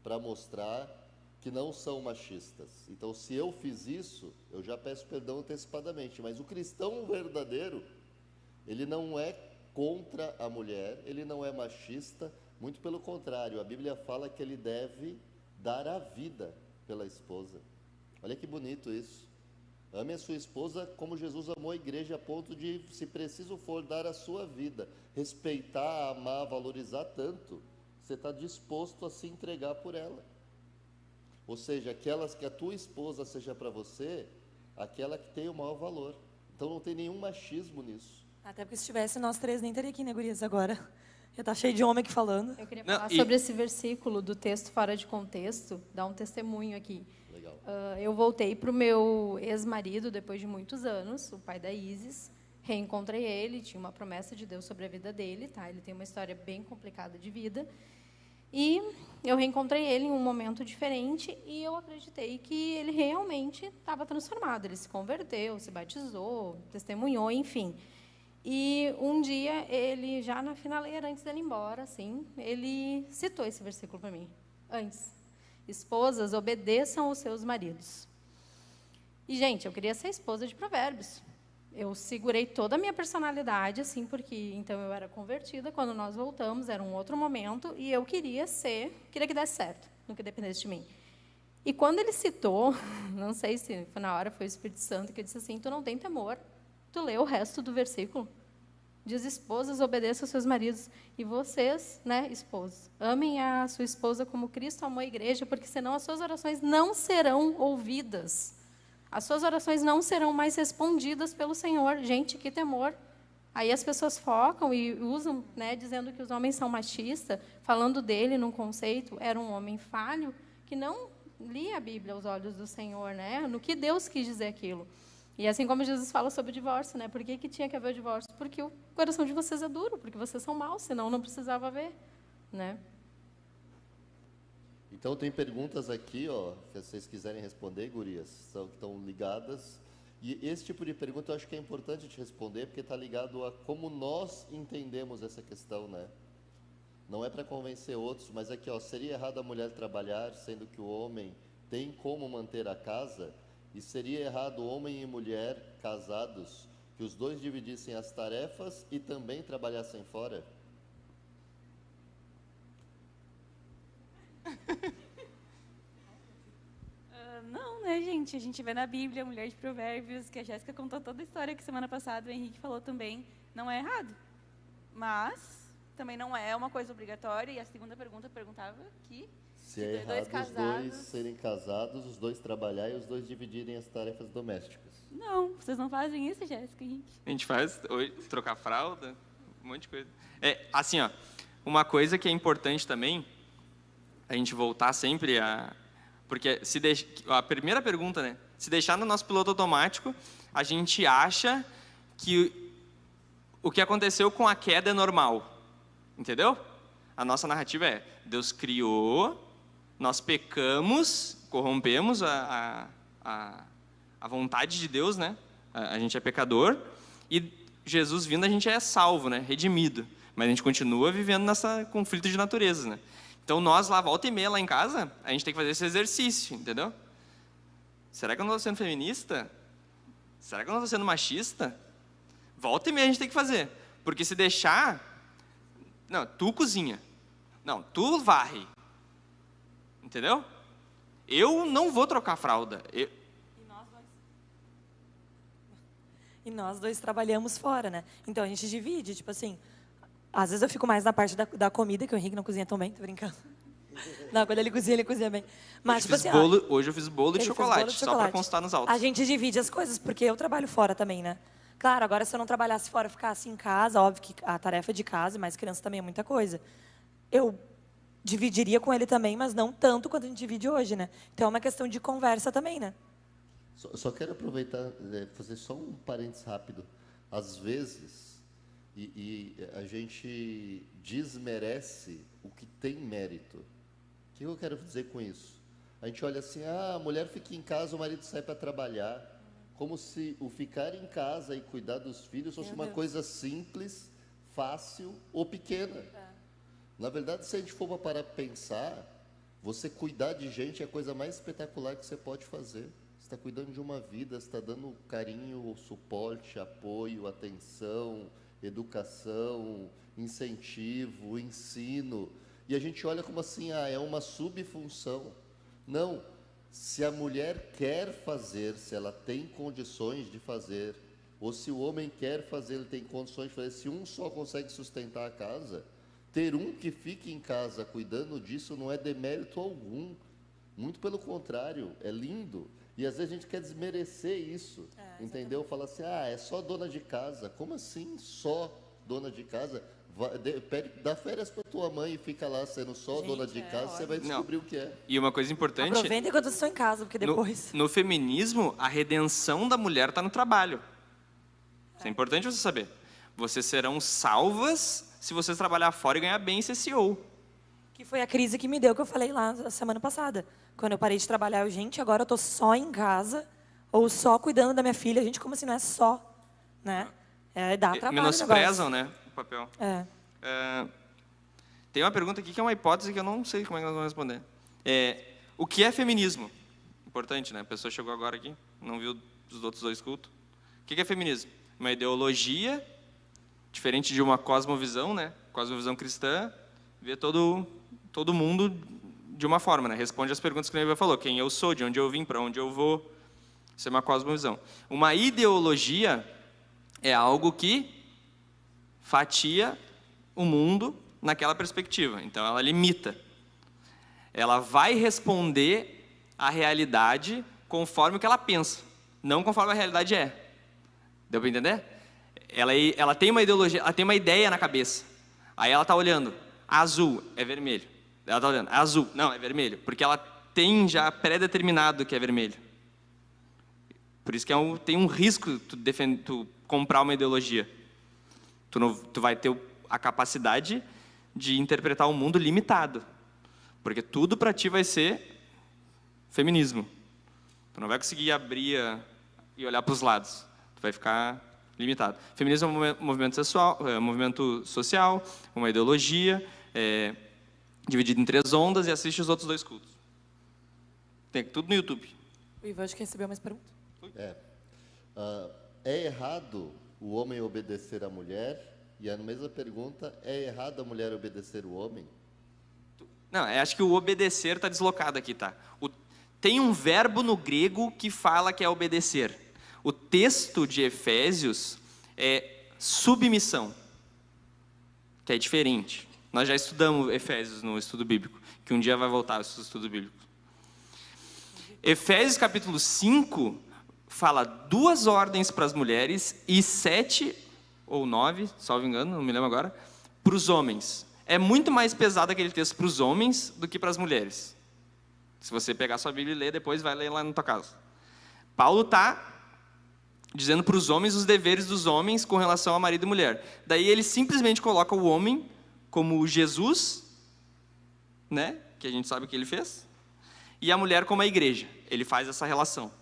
para mostrar que não são machistas. Então, se eu fiz isso, eu já peço perdão antecipadamente. Mas o cristão verdadeiro, ele não é contra a mulher, ele não é machista, muito pelo contrário, a Bíblia fala que ele deve dar a vida pela esposa. Olha que bonito isso. Ame a sua esposa como Jesus amou a igreja, a ponto de, se preciso for, dar a sua vida. Respeitar, amar, valorizar tanto, você está disposto a se entregar por ela. Ou seja, aquelas que a tua esposa seja para você, aquela que tem o maior valor. Então não tem nenhum machismo nisso. Até porque se tivesse nós três, nem teria aqui, né, gurias, agora. Já tá cheio de homem aqui falando. Eu queria falar sobre esse versículo do texto fora de contexto, dar um testemunho aqui. Legal. Eu voltei para o meu ex-marido depois de muitos anos, o pai da Isis. Reencontrei ele, tinha uma promessa de Deus sobre a vida dele, tá? Ele tem uma história bem complicada de vida. E eu reencontrei ele em um momento diferente e eu acreditei que ele realmente estava transformado. Ele se converteu, se batizou, testemunhou, enfim. E um dia, ele, já na finaleira, antes dele ir embora, assim, ele citou esse versículo para mim. Antes. Esposas, obedeçam aos seus maridos. E, gente, eu queria ser esposa de Provérbios. Eu segurei toda a minha personalidade, assim, porque então eu era convertida. Quando nós voltamos, era um outro momento, e eu queria que desse certo, no que dependesse de mim. E quando ele citou, não sei se foi na hora, foi o Espírito Santo, que disse assim, tu não tem temor, tu lê o resto do versículo. Diz, esposas, obedeçam aos seus maridos. E vocês, né, esposos, amem a sua esposa como Cristo amou a igreja, porque senão as suas orações não serão ouvidas. As suas orações não serão mais respondidas pelo Senhor. Gente, que temor. Aí as pessoas focam e usam, né, dizendo que os homens são machistas, falando dele num conceito, era um homem falho, que não lia a Bíblia aos olhos do Senhor, né, no que Deus quis dizer aquilo. E assim como Jesus fala sobre o divórcio, né, por que tinha que haver o divórcio? Porque o coração de vocês é duro, porque vocês são maus, senão não precisava haver, né. Então, tem perguntas aqui, ó, que vocês quiserem responder, gurias, que estão ligadas. E esse tipo de pergunta eu acho que é importante te responder, porque está ligado a como nós entendemos essa questão, né? Não é para convencer outros, mas aqui, ó, seria errado a mulher trabalhar, sendo que o homem tem como manter a casa? E seria errado homem e mulher casados, que os dois dividissem as tarefas e também trabalhassem fora? Não, né, gente? A gente vê na Bíblia, Mulher de Provérbios, que a Jéssica contou toda a história que semana passada o Henrique falou também. Não é errado. Mas também não é uma coisa obrigatória. E a segunda pergunta perguntava que Se é errado os dois serem casados, os dois trabalhar e os dois dividirem as tarefas domésticas. Não, vocês não fazem isso, Jéssica, Henrique? A gente faz trocar fralda, um monte de coisa. Assim, ó, uma coisa que é importante também, a gente voltar sempre a... Porque a primeira pergunta, né? Se deixar no nosso piloto automático, a gente acha que o que aconteceu com a queda é normal. Entendeu? A nossa narrativa é: Deus criou, nós pecamos, corrompemos a vontade de Deus, né? A gente é pecador, e Jesus vindo, a gente é salvo, né? Redimido. Mas a gente continua vivendo nessa conflito de naturezas, né? Então, nós lá, volta e meia, lá em casa, a gente tem que fazer esse exercício, entendeu? Será que eu não estou sendo feminista? Será que eu não estou sendo machista? Volta e meia a gente tem que fazer. Porque se deixar... Não, tu cozinha. Não, tu varre. Entendeu? Eu não vou trocar fralda. E nós dois trabalhamos fora, né? Então, a gente divide, tipo assim... Às vezes eu fico mais na parte da comida, que o Henrique não cozinha tão bem, tô brincando. Não, quando ele cozinha bem. Mas, tipo assim, hoje eu fiz bolo de chocolate, só para constar nos autos. A gente divide as coisas, porque eu trabalho fora também, né? Claro, agora se eu não trabalhasse fora, ficasse em casa, óbvio que a tarefa de casa, mais criança também é muita coisa. Eu dividiria com ele também, mas não tanto quanto a gente divide hoje, né? Então é uma questão de conversa também, né? Só quero aproveitar, fazer só um parênteses rápido. Às vezes... E a gente desmerece o que tem mérito. O que eu quero dizer com isso? A gente olha assim, a mulher fica em casa, o marido sai para trabalhar, como se o ficar em casa e cuidar dos filhos fosse uma coisa simples, fácil ou pequena. Na verdade, se a gente for parar para pensar, você cuidar de gente é a coisa mais espetacular que você pode fazer. Você está cuidando de uma vida, você está dando carinho, suporte, apoio, atenção, educação, incentivo, ensino. E a gente olha como assim, é uma subfunção. Não, se a mulher quer fazer, se ela tem condições de fazer, ou se o homem quer fazer, ele tem condições de fazer, se um só consegue sustentar a casa, ter um que fique em casa cuidando disso não é demérito algum. Muito pelo contrário, é lindo. E às vezes a gente quer desmerecer isso, entendeu? Fala assim, é só dona de casa. Como assim só dona de casa? Dá férias para tua mãe e fica lá sendo só dona de casa, você vai descobrir o que é. E uma coisa importante... Aproveita enquanto vocês estão em casa, porque depois... No feminismo, a redenção da mulher está no trabalho. Isso é importante você saber. Vocês serão salvas se vocês trabalhar fora e ganhar bem e ser CEO. Que foi a crise que me deu, que eu falei lá a semana passada. Quando eu parei de trabalhar, agora eu estou só em casa, ou só cuidando da minha filha. Gente, como assim, não é só, né? Dá trabalho. Menosprezam, né, o papel. É. Tem uma pergunta aqui que é uma hipótese que eu não sei como é que nós vamos responder. O que é feminismo? Importante, né? A pessoa chegou agora aqui, não viu os outros dois cultos. O que é feminismo? Uma ideologia, diferente de uma cosmovisão, né? Cosmovisão cristã, vê todo mundo de uma forma, né? Responde as perguntas que o Neiva falou. Quem eu sou, de onde eu vim, para onde eu vou. Isso é uma cosmovisão. Uma ideologia é algo que fatia o mundo naquela perspectiva. Então, ela limita. Ela vai responder à realidade conforme o que ela pensa, não conforme a realidade é. Deu para entender? Ela tem uma ideologia, ela tem uma ideia na cabeça. Aí ela está olhando, azul é vermelho. Ela está olhando, azul, não, é vermelho. Porque ela tem já pré-determinado que é vermelho. Por isso que tem um risco tu comprar uma ideologia. Tu vai ter a capacidade de interpretar o mundo limitado. Porque tudo para ti vai ser feminismo. Tu não vai conseguir abrir e olhar para os lados. Tu vai ficar limitado. Feminismo é um movimento social, uma ideologia, dividido em 3 ondas, e assiste os outros 2 cultos. Tem tudo no YouTube. O Ivan, acho que recebeu mais perguntas. É errado o homem obedecer à mulher? E a mesma pergunta, é errado a mulher obedecer o homem? Não, acho que o obedecer está deslocado aqui, tá? Tem um verbo no grego que fala que é obedecer. O texto de Efésios é submissão. que é diferente. Nós já estudamos Efésios no estudo bíblico, que um dia vai voltar ao estudo bíblico. Efésios capítulo 5 fala 2 ordens para as mulheres e 7 ou 9, salvo engano, não me lembro agora, para os homens. É muito mais pesado aquele texto para os homens do que para as mulheres. Se você pegar sua Bíblia e ler, depois vai ler lá na tua casa. Paulo está dizendo para os homens os deveres dos homens com relação a marido e mulher. Daí ele simplesmente coloca o homem como Jesus, né, que a gente sabe o que ele fez, e a mulher como a igreja. Ele faz essa relação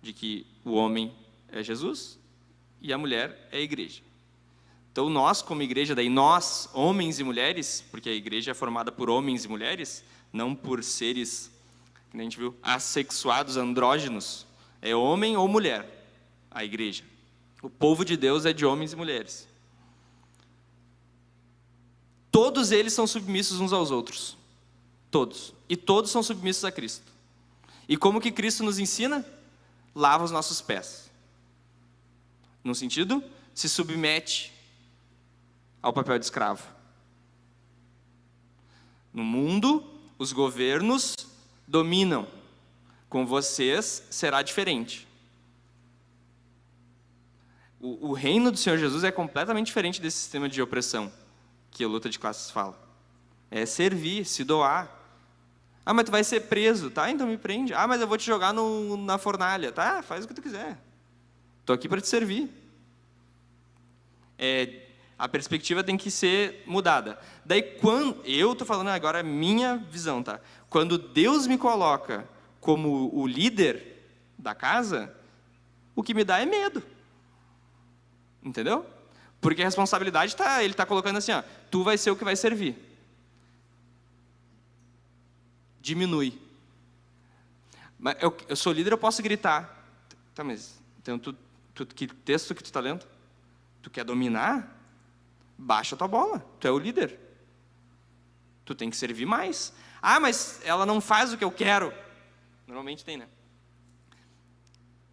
de que o homem é Jesus e a mulher é a igreja. Então nós, como igreja, daí nós, homens e mulheres, porque a igreja é formada por homens e mulheres, não por seres, que a gente viu, assexuados, andrógenos, é homem ou mulher, a igreja. O povo de Deus é de homens e mulheres. Todos eles são submissos uns aos outros. Todos. E todos são submissos a Cristo. E como que Cristo nos ensina? Lava os nossos pés. No sentido, se submete ao papel de escravo. No mundo, os governos dominam. Com vocês será diferente. O reino do Senhor Jesus é completamente diferente desse sistema de opressão que a luta de classes fala. É servir, se doar. Ah, mas tu vai ser preso, tá? Então me prende. Ah, mas eu vou te jogar na fornalha, tá? Faz o que tu quiser. Estou aqui para te servir. A perspectiva tem que ser mudada. Daí, quando eu estou falando agora a minha visão, tá? Quando Deus me coloca como o líder da casa, o que me dá é medo. Entendeu? Porque a responsabilidade ele está colocando assim, ó, tu vai ser o que vai servir. Diminui. Mas eu sou líder, eu posso gritar. Tá, mas então que texto que tu está lendo? Tu quer dominar? Baixa a tua bola. Tu é o líder. Tu tem que servir mais. Ah, mas ela não faz o que eu quero. Normalmente tem, né?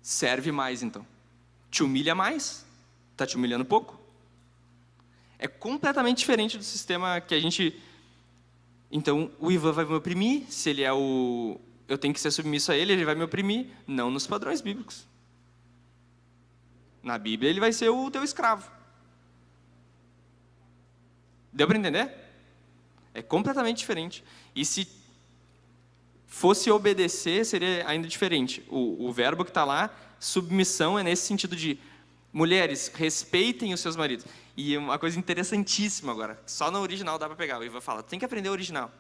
Serve mais, então. Te humilha mais. Está te humilhando pouco. É completamente diferente do sistema que a gente... Então, o Ivan vai me oprimir. Se ele é eu tenho que ser submisso a ele vai me oprimir. Não nos padrões bíblicos. Na Bíblia, ele vai ser o teu escravo. Deu para entender? É completamente diferente. E se fosse obedecer, seria ainda diferente. O verbo que está lá, submissão, é nesse sentido de mulheres, respeitem os seus maridos. E uma coisa interessantíssima agora, só no original dá para pegar. O Ivan fala, tem que aprender o original.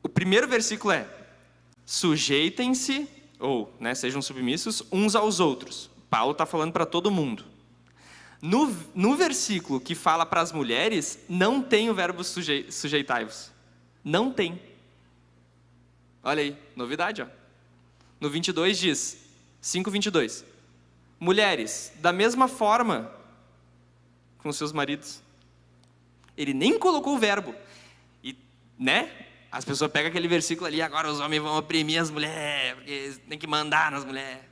O primeiro versículo é, sujeitem-se, ou sejam submissos, uns aos outros. Paulo está falando para todo mundo. No versículo que fala para as mulheres, não tem o verbo sujeitai-vos. Não tem. Olha aí, novidade. Ó. No 22 diz, 5:22. Mulheres, da mesma forma com seus maridos. Ele nem colocou o verbo. E, as pessoas pegam aquele versículo ali, agora os homens vão oprimir as mulheres, porque tem que mandar nas mulheres.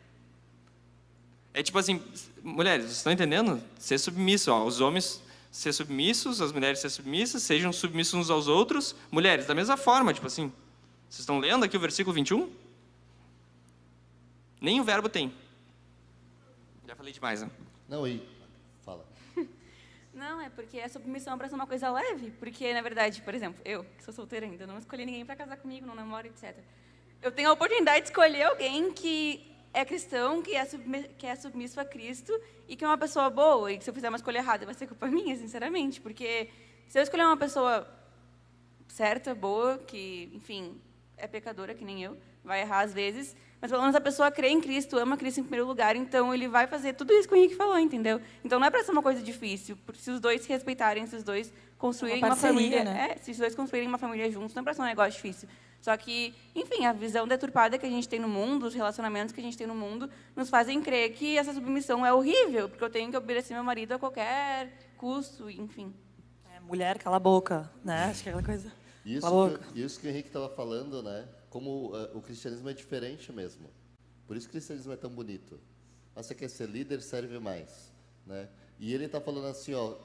É tipo assim, mulheres, vocês estão entendendo? Ser submisso, ó, os homens ser submissos, as mulheres ser submissas, sejam submissos uns aos outros. Mulheres, da mesma forma, tipo assim. Vocês estão lendo aqui o versículo 21? Nem o verbo tem. Já falei demais, né? Não, fala. Não, é porque a submissão parece uma coisa leve. Porque, na verdade, por exemplo, eu, que sou solteira ainda, não escolhi ninguém para casar comigo, não namoro, etc. Eu tenho a oportunidade de escolher alguém que é cristão, que é submisso a Cristo e que é uma pessoa boa. E que se eu fizer uma escolha errada, vai ser culpa minha, sinceramente. Porque se eu escolher uma pessoa certa, boa, que, enfim, é pecadora, que nem eu, vai errar às vezes, mas pelo menos a pessoa crê em Cristo, ama Cristo em primeiro lugar, então ele vai fazer tudo isso que o Henrique falou, entendeu? Então não é para ser uma coisa difícil, porque se os dois se respeitarem, se os dois construírem uma família, né? se os dois construírem uma família juntos, não é para ser um negócio difícil. Só que, enfim, a visão deturpada que a gente tem no mundo, os relacionamentos que a gente tem no mundo, nos fazem crer que essa submissão é horrível, porque eu tenho que obedecer meu marido a qualquer custo, enfim. Mulher, cala a boca, né? Acho que é aquela coisa. Isso que o Henrique estava falando, né? Como o cristianismo é diferente mesmo. Por isso que o cristianismo é tão bonito. Você quer ser líder, serve mais, né? E ele está falando assim, ó,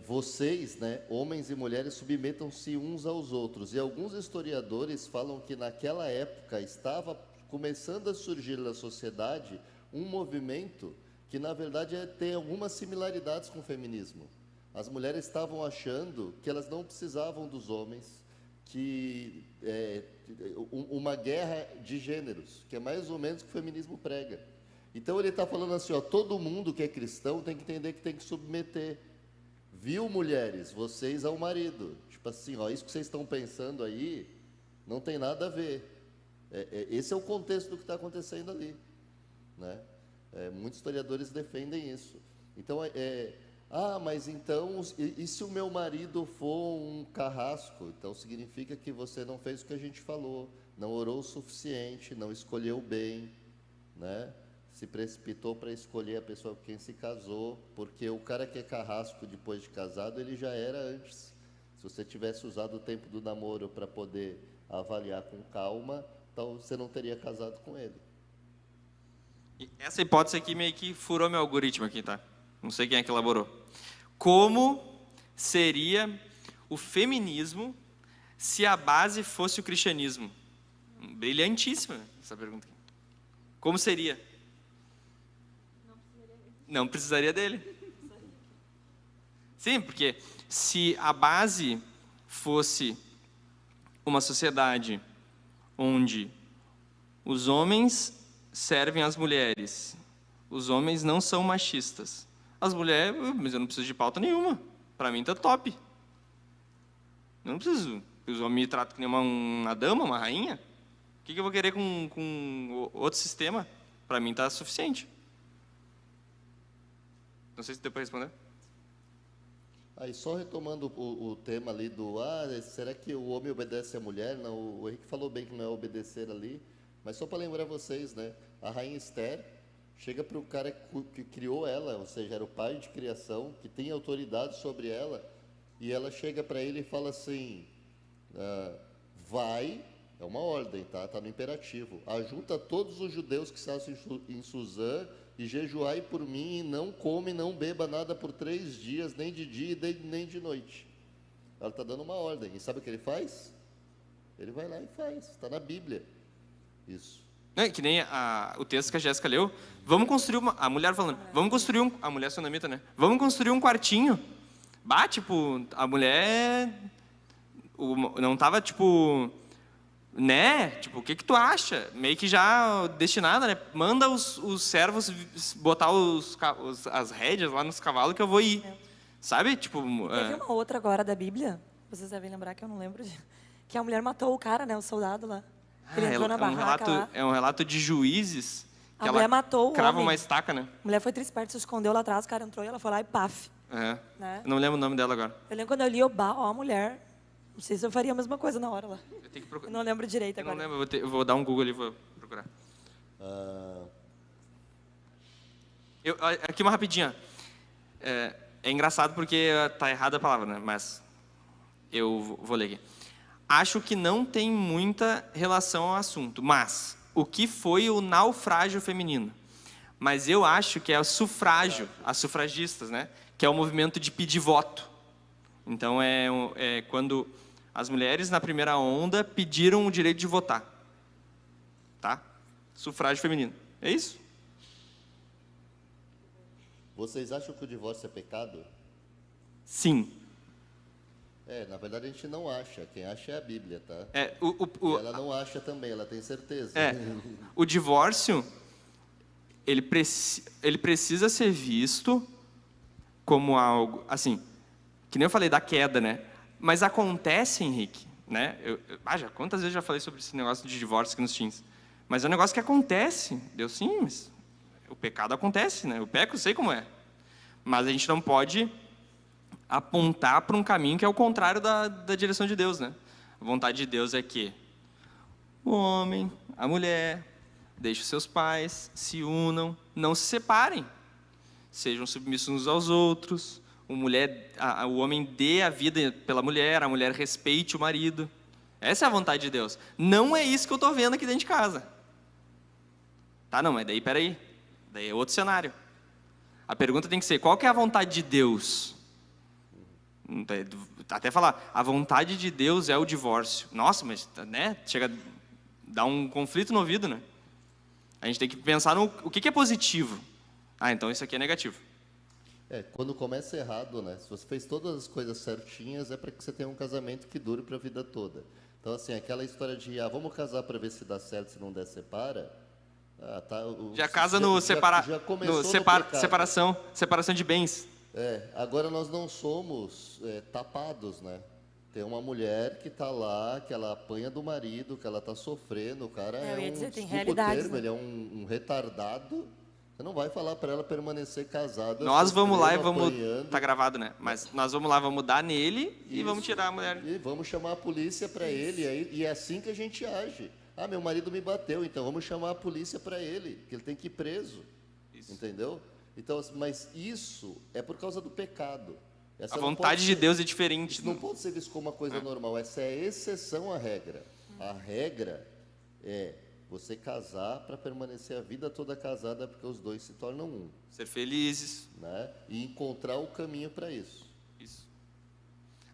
vocês, né, homens e mulheres, submetam-se uns aos outros. E alguns historiadores falam que naquela época estava começando a surgir na sociedade um movimento que, na verdade, tem algumas similaridades com o feminismo. As mulheres estavam achando que elas não precisavam dos homens, que uma guerra de gêneros, que é mais ou menos o que o feminismo prega. Então ele está falando assim, ó, todo mundo que é cristão tem que entender que tem que submeter. Viu, mulheres, vocês ao marido. Tipo assim, ó, isso que vocês estão pensando aí não tem nada a ver. Esse é o contexto do que está acontecendo ali, né? Muitos historiadores defendem isso. Então, mas então, e se o meu marido for um carrasco? Então significa que você não fez o que a gente falou, não orou o suficiente, não escolheu bem, né? Se precipitou para escolher a pessoa com quem se casou, porque o cara que é carrasco depois de casado, ele já era antes. Se você tivesse usado o tempo do namoro para poder avaliar com calma, então você não teria casado com ele. E essa hipótese aqui meio que furou meu algoritmo aqui, tá? Não sei quem é que elaborou. Como seria o feminismo se a base fosse o cristianismo? Brilhantíssima essa pergunta aqui. Como seria? Não precisaria dele. Sim, porque se a base fosse uma sociedade onde os homens servem às mulheres, os homens não são machistas, as mulheres, mas eu não preciso de pauta nenhuma, para mim tá top. Eu não preciso, os homens me tratam como uma dama, uma rainha, o que eu vou querer com outro sistema? Para mim tá suficiente. Não sei se deu para responder. Aí só retomando o tema ali do será que o homem obedece à mulher? Não, o Henrique falou bem que não é obedecer ali, mas só para lembrar vocês, né? A rainha Esther chega para o cara que criou ela, ou seja, era o pai de criação, que tem autoridade sobre ela, e ela chega para ele e fala assim, vai, é uma ordem, tá no imperativo, ajunta todos os judeus que estão em Suzã e jejuai por mim, e não come, não beba nada por 3 dias, nem de dia nem de noite. Ela está dando uma ordem, e sabe o que ele faz? Ele vai lá e faz, está na Bíblia, isso. Que nem o texto que a Jéssica leu, vamos construir a mulher falando, vamos construir a mulher sunamita, né? Vamos construir um quartinho. Tipo, a mulher não tava, tipo, né? Tipo, o que tu acha? Meio que já destinada, né? Manda os servos botar as rédeas lá nos cavalos que eu vou ir. Sabe? Tipo... Teve uma outra agora da Bíblia, vocês devem lembrar que eu não lembro, que a mulher matou o cara, né? O soldado lá. Ele entrou na barraca lá. É um relato de Juízes. Que a mulher matou o crava homem. uma estaca, né? A mulher foi trisperta, se escondeu lá atrás, o cara entrou e ela foi lá e paf. Né? Eu não lembro o nome dela agora. Eu lembro quando eu li a mulher. Não sei se eu faria a mesma coisa na hora lá. Eu tenho que procurar. Eu não lembro direito agora. Eu não lembro, eu vou dar um Google ali e vou procurar. Aqui uma rapidinha. É engraçado porque tá errada a palavra, né? Mas eu vou ler aqui. Acho que não tem muita relação ao assunto, mas o que foi o naufrágio feminino? Mas eu acho que é o sufrágio, as sufragistas, né? Que é o movimento de pedir voto. Então, é quando as mulheres, na primeira onda, pediram o direito de votar. Tá? Sufrágio feminino. É isso? Vocês acham que o divórcio é pecado? Sim. Na verdade a gente não acha. Quem acha é a Bíblia, tá? E ela não acha também, ela tem certeza. O divórcio, ele precisa ser visto como algo, assim, que nem eu falei da queda, né? Mas acontece, Henrique, né? Quantas vezes eu já falei sobre esse negócio de divórcio aqui nos teens? Mas é um negócio que acontece. Deus, sim, mas o pecado acontece, né? Eu peco, eu sei como é. Mas a gente não pode apontar para um caminho que é o contrário da direção de Deus, né? A vontade de Deus é que o homem, a mulher, deixem os seus pais, se unam, não se separem, sejam submissos uns aos outros, o homem dê a vida pela mulher, a mulher respeite o marido. Essa é a vontade de Deus. Não é isso que eu estou vendo aqui dentro de casa. Tá, não, mas daí, peraí. Daí é outro cenário. A pergunta tem que ser, qual que é a vontade de Deus? Até falar, a vontade de Deus é o divórcio. Nossa, mas né, chega a dar um conflito no ouvido, né? A gente tem que pensar no o que é positivo. Ah, então isso aqui é negativo. Quando começa errado, né? Se você fez todas as coisas certinhas, é para que você tenha um casamento que dure para a vida toda. Então, assim, aquela história de, vamos casar para ver se dá certo, se não der, separa. Já casa no separação de bens. Agora nós não somos tapados, né? Tem uma mulher que está lá, que ela apanha do marido, que ela está sofrendo, o cara eu ia dizer, tem desculpa o realidades, termo, né? ele é um retardado. Você não vai falar para ela permanecer casada. Nós vamos lá e sofrendo, vamos... apanhando. Tá gravado, né? Mas nós vamos lá, vamos dar nele e vamos tirar a mulher. E vamos chamar a polícia para ele. E é assim que a gente age. Meu marido me bateu, então vamos chamar a polícia para ele, que ele tem que ir preso. Isso. Entendeu? Então, mas isso é por causa do pecado. A vontade de Deus é diferente. Isso não pode ser visto como uma coisa normal. Essa é a exceção à regra. A regra é você casar para permanecer a vida toda casada, porque os dois se tornam um. Ser felizes. Né? E encontrar o caminho para isso. Isso.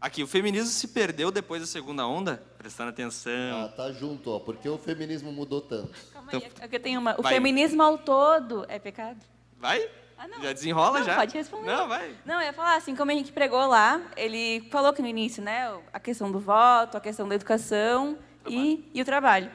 Aqui, o feminismo se perdeu depois da segunda onda, prestando atenção. Tá junto, ó. Porque o feminismo mudou tanto? Calma aí, eu tenho uma. O Vai. feminismo ao todo é pecado? Vai? Não. Já desenrola, Não, já? pode responder. Não, vai. Não, eu ia falar assim, como o Henrique pregou lá, ele falou que no início, né, a questão do voto, a questão da educação e o trabalho.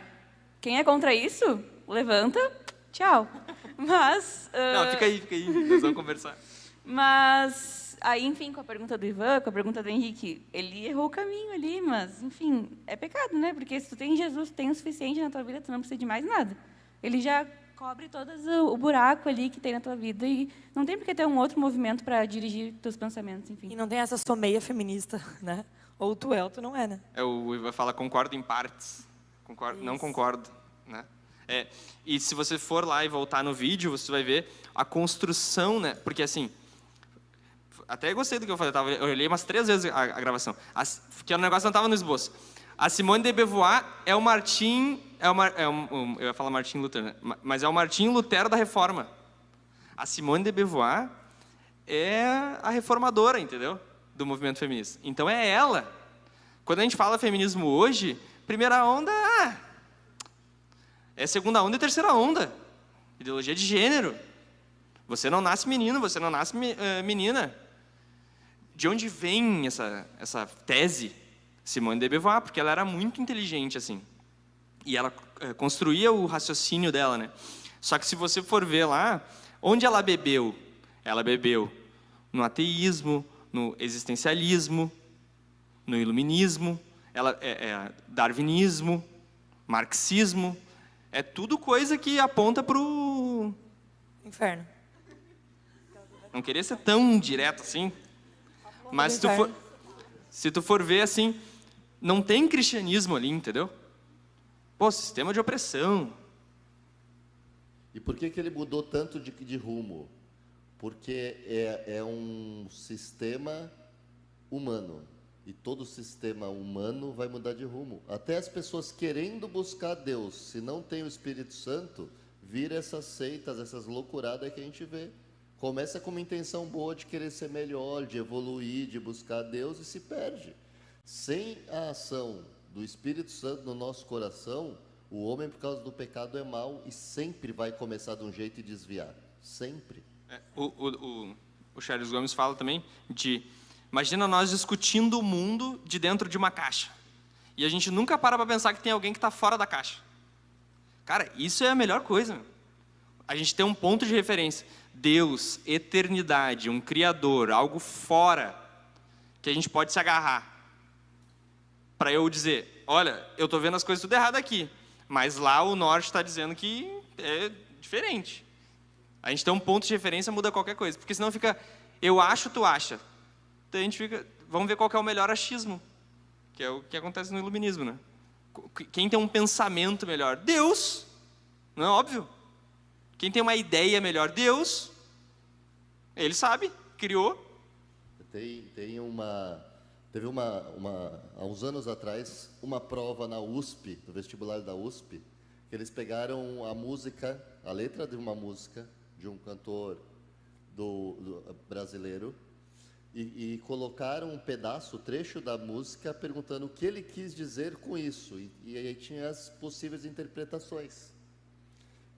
Quem é contra isso, levanta, tchau. Mas... Não, fica aí, nós vamos conversar. Mas, aí, enfim, com a pergunta do Ivan, com a pergunta do Henrique, ele errou o caminho ali, mas, enfim, é pecado, né? Porque se tu tem Jesus, tu tem o suficiente na tua vida, tu não precisa de mais nada. Ele já cobre todo o buraco ali que tem na tua vida e não tem por que ter um outro movimento para dirigir teus pensamentos, enfim. E não tem essa someia feminista, né? Ou tu é ou tu não é, né? O Ivan fala, concordo em partes. Não concordo, né? E se você for lá e voltar no vídeo, você vai ver a construção, né? Porque assim, até gostei do que eu falei, eu olhei umas 3 vezes a gravação, porque o negócio não estava no esboço. A Simone de Beauvoir é o Martin, eu ia falar Martin Luther, né? Mas é o Martin Lutero da Reforma. A Simone de Beauvoir é a reformadora, entendeu? Do movimento feminista. Então é ela. Quando a gente fala feminismo hoje, primeira onda é segunda onda e terceira onda. Ideologia de gênero. Você não nasce menino, você não nasce menina. De onde vem essa tese? Simone de Beauvoir, porque ela era muito inteligente, assim. E ela construía o raciocínio dela, né? Só que se você for ver lá, onde ela bebeu? Ela bebeu no ateísmo, no existencialismo, no iluminismo, darwinismo, marxismo. É tudo coisa que aponta para o Inferno. Não queria ser tão direto assim, mas se tu for ver assim, não tem cristianismo ali, entendeu? Pô, sistema de opressão. E por que ele mudou tanto de rumo? Porque é um sistema humano. E todo sistema humano vai mudar de rumo. Até as pessoas querendo buscar Deus, se não tem o Espírito Santo, vira essas seitas, essas loucuradas que a gente vê. Começa com uma intenção boa de querer ser melhor, de evoluir, de buscar Deus e se perde. Sem a ação do Espírito Santo no nosso coração, o homem, por causa do pecado, é mau e sempre vai começar de um jeito e desviar. Sempre. O Charles Gomes fala também de... Imagina nós discutindo o mundo de dentro de uma caixa. E a gente nunca para pensar que tem alguém que está fora da caixa. Cara, isso é a melhor coisa. A gente tem um ponto de referência. Deus, eternidade, um Criador, algo fora que a gente pode se agarrar. Para eu dizer, olha, eu estou vendo as coisas tudo errado aqui, mas lá o norte está dizendo que é diferente. A gente tem um ponto de referência, muda qualquer coisa. Porque senão fica, eu acho, tu acha. Então a gente fica, vamos ver qual que é o melhor achismo, que é o que acontece no iluminismo, né? Quem tem um pensamento melhor? Deus, não é óbvio? Quem tem uma ideia melhor? Deus. Ele sabe, criou. Teve há uns anos atrás, uma prova na USP, no vestibular da USP, que eles pegaram a letra de uma música de um cantor brasileiro, e colocaram um pedaço, trecho da música, perguntando o que ele quis dizer com isso. E aí tinha as possíveis interpretações.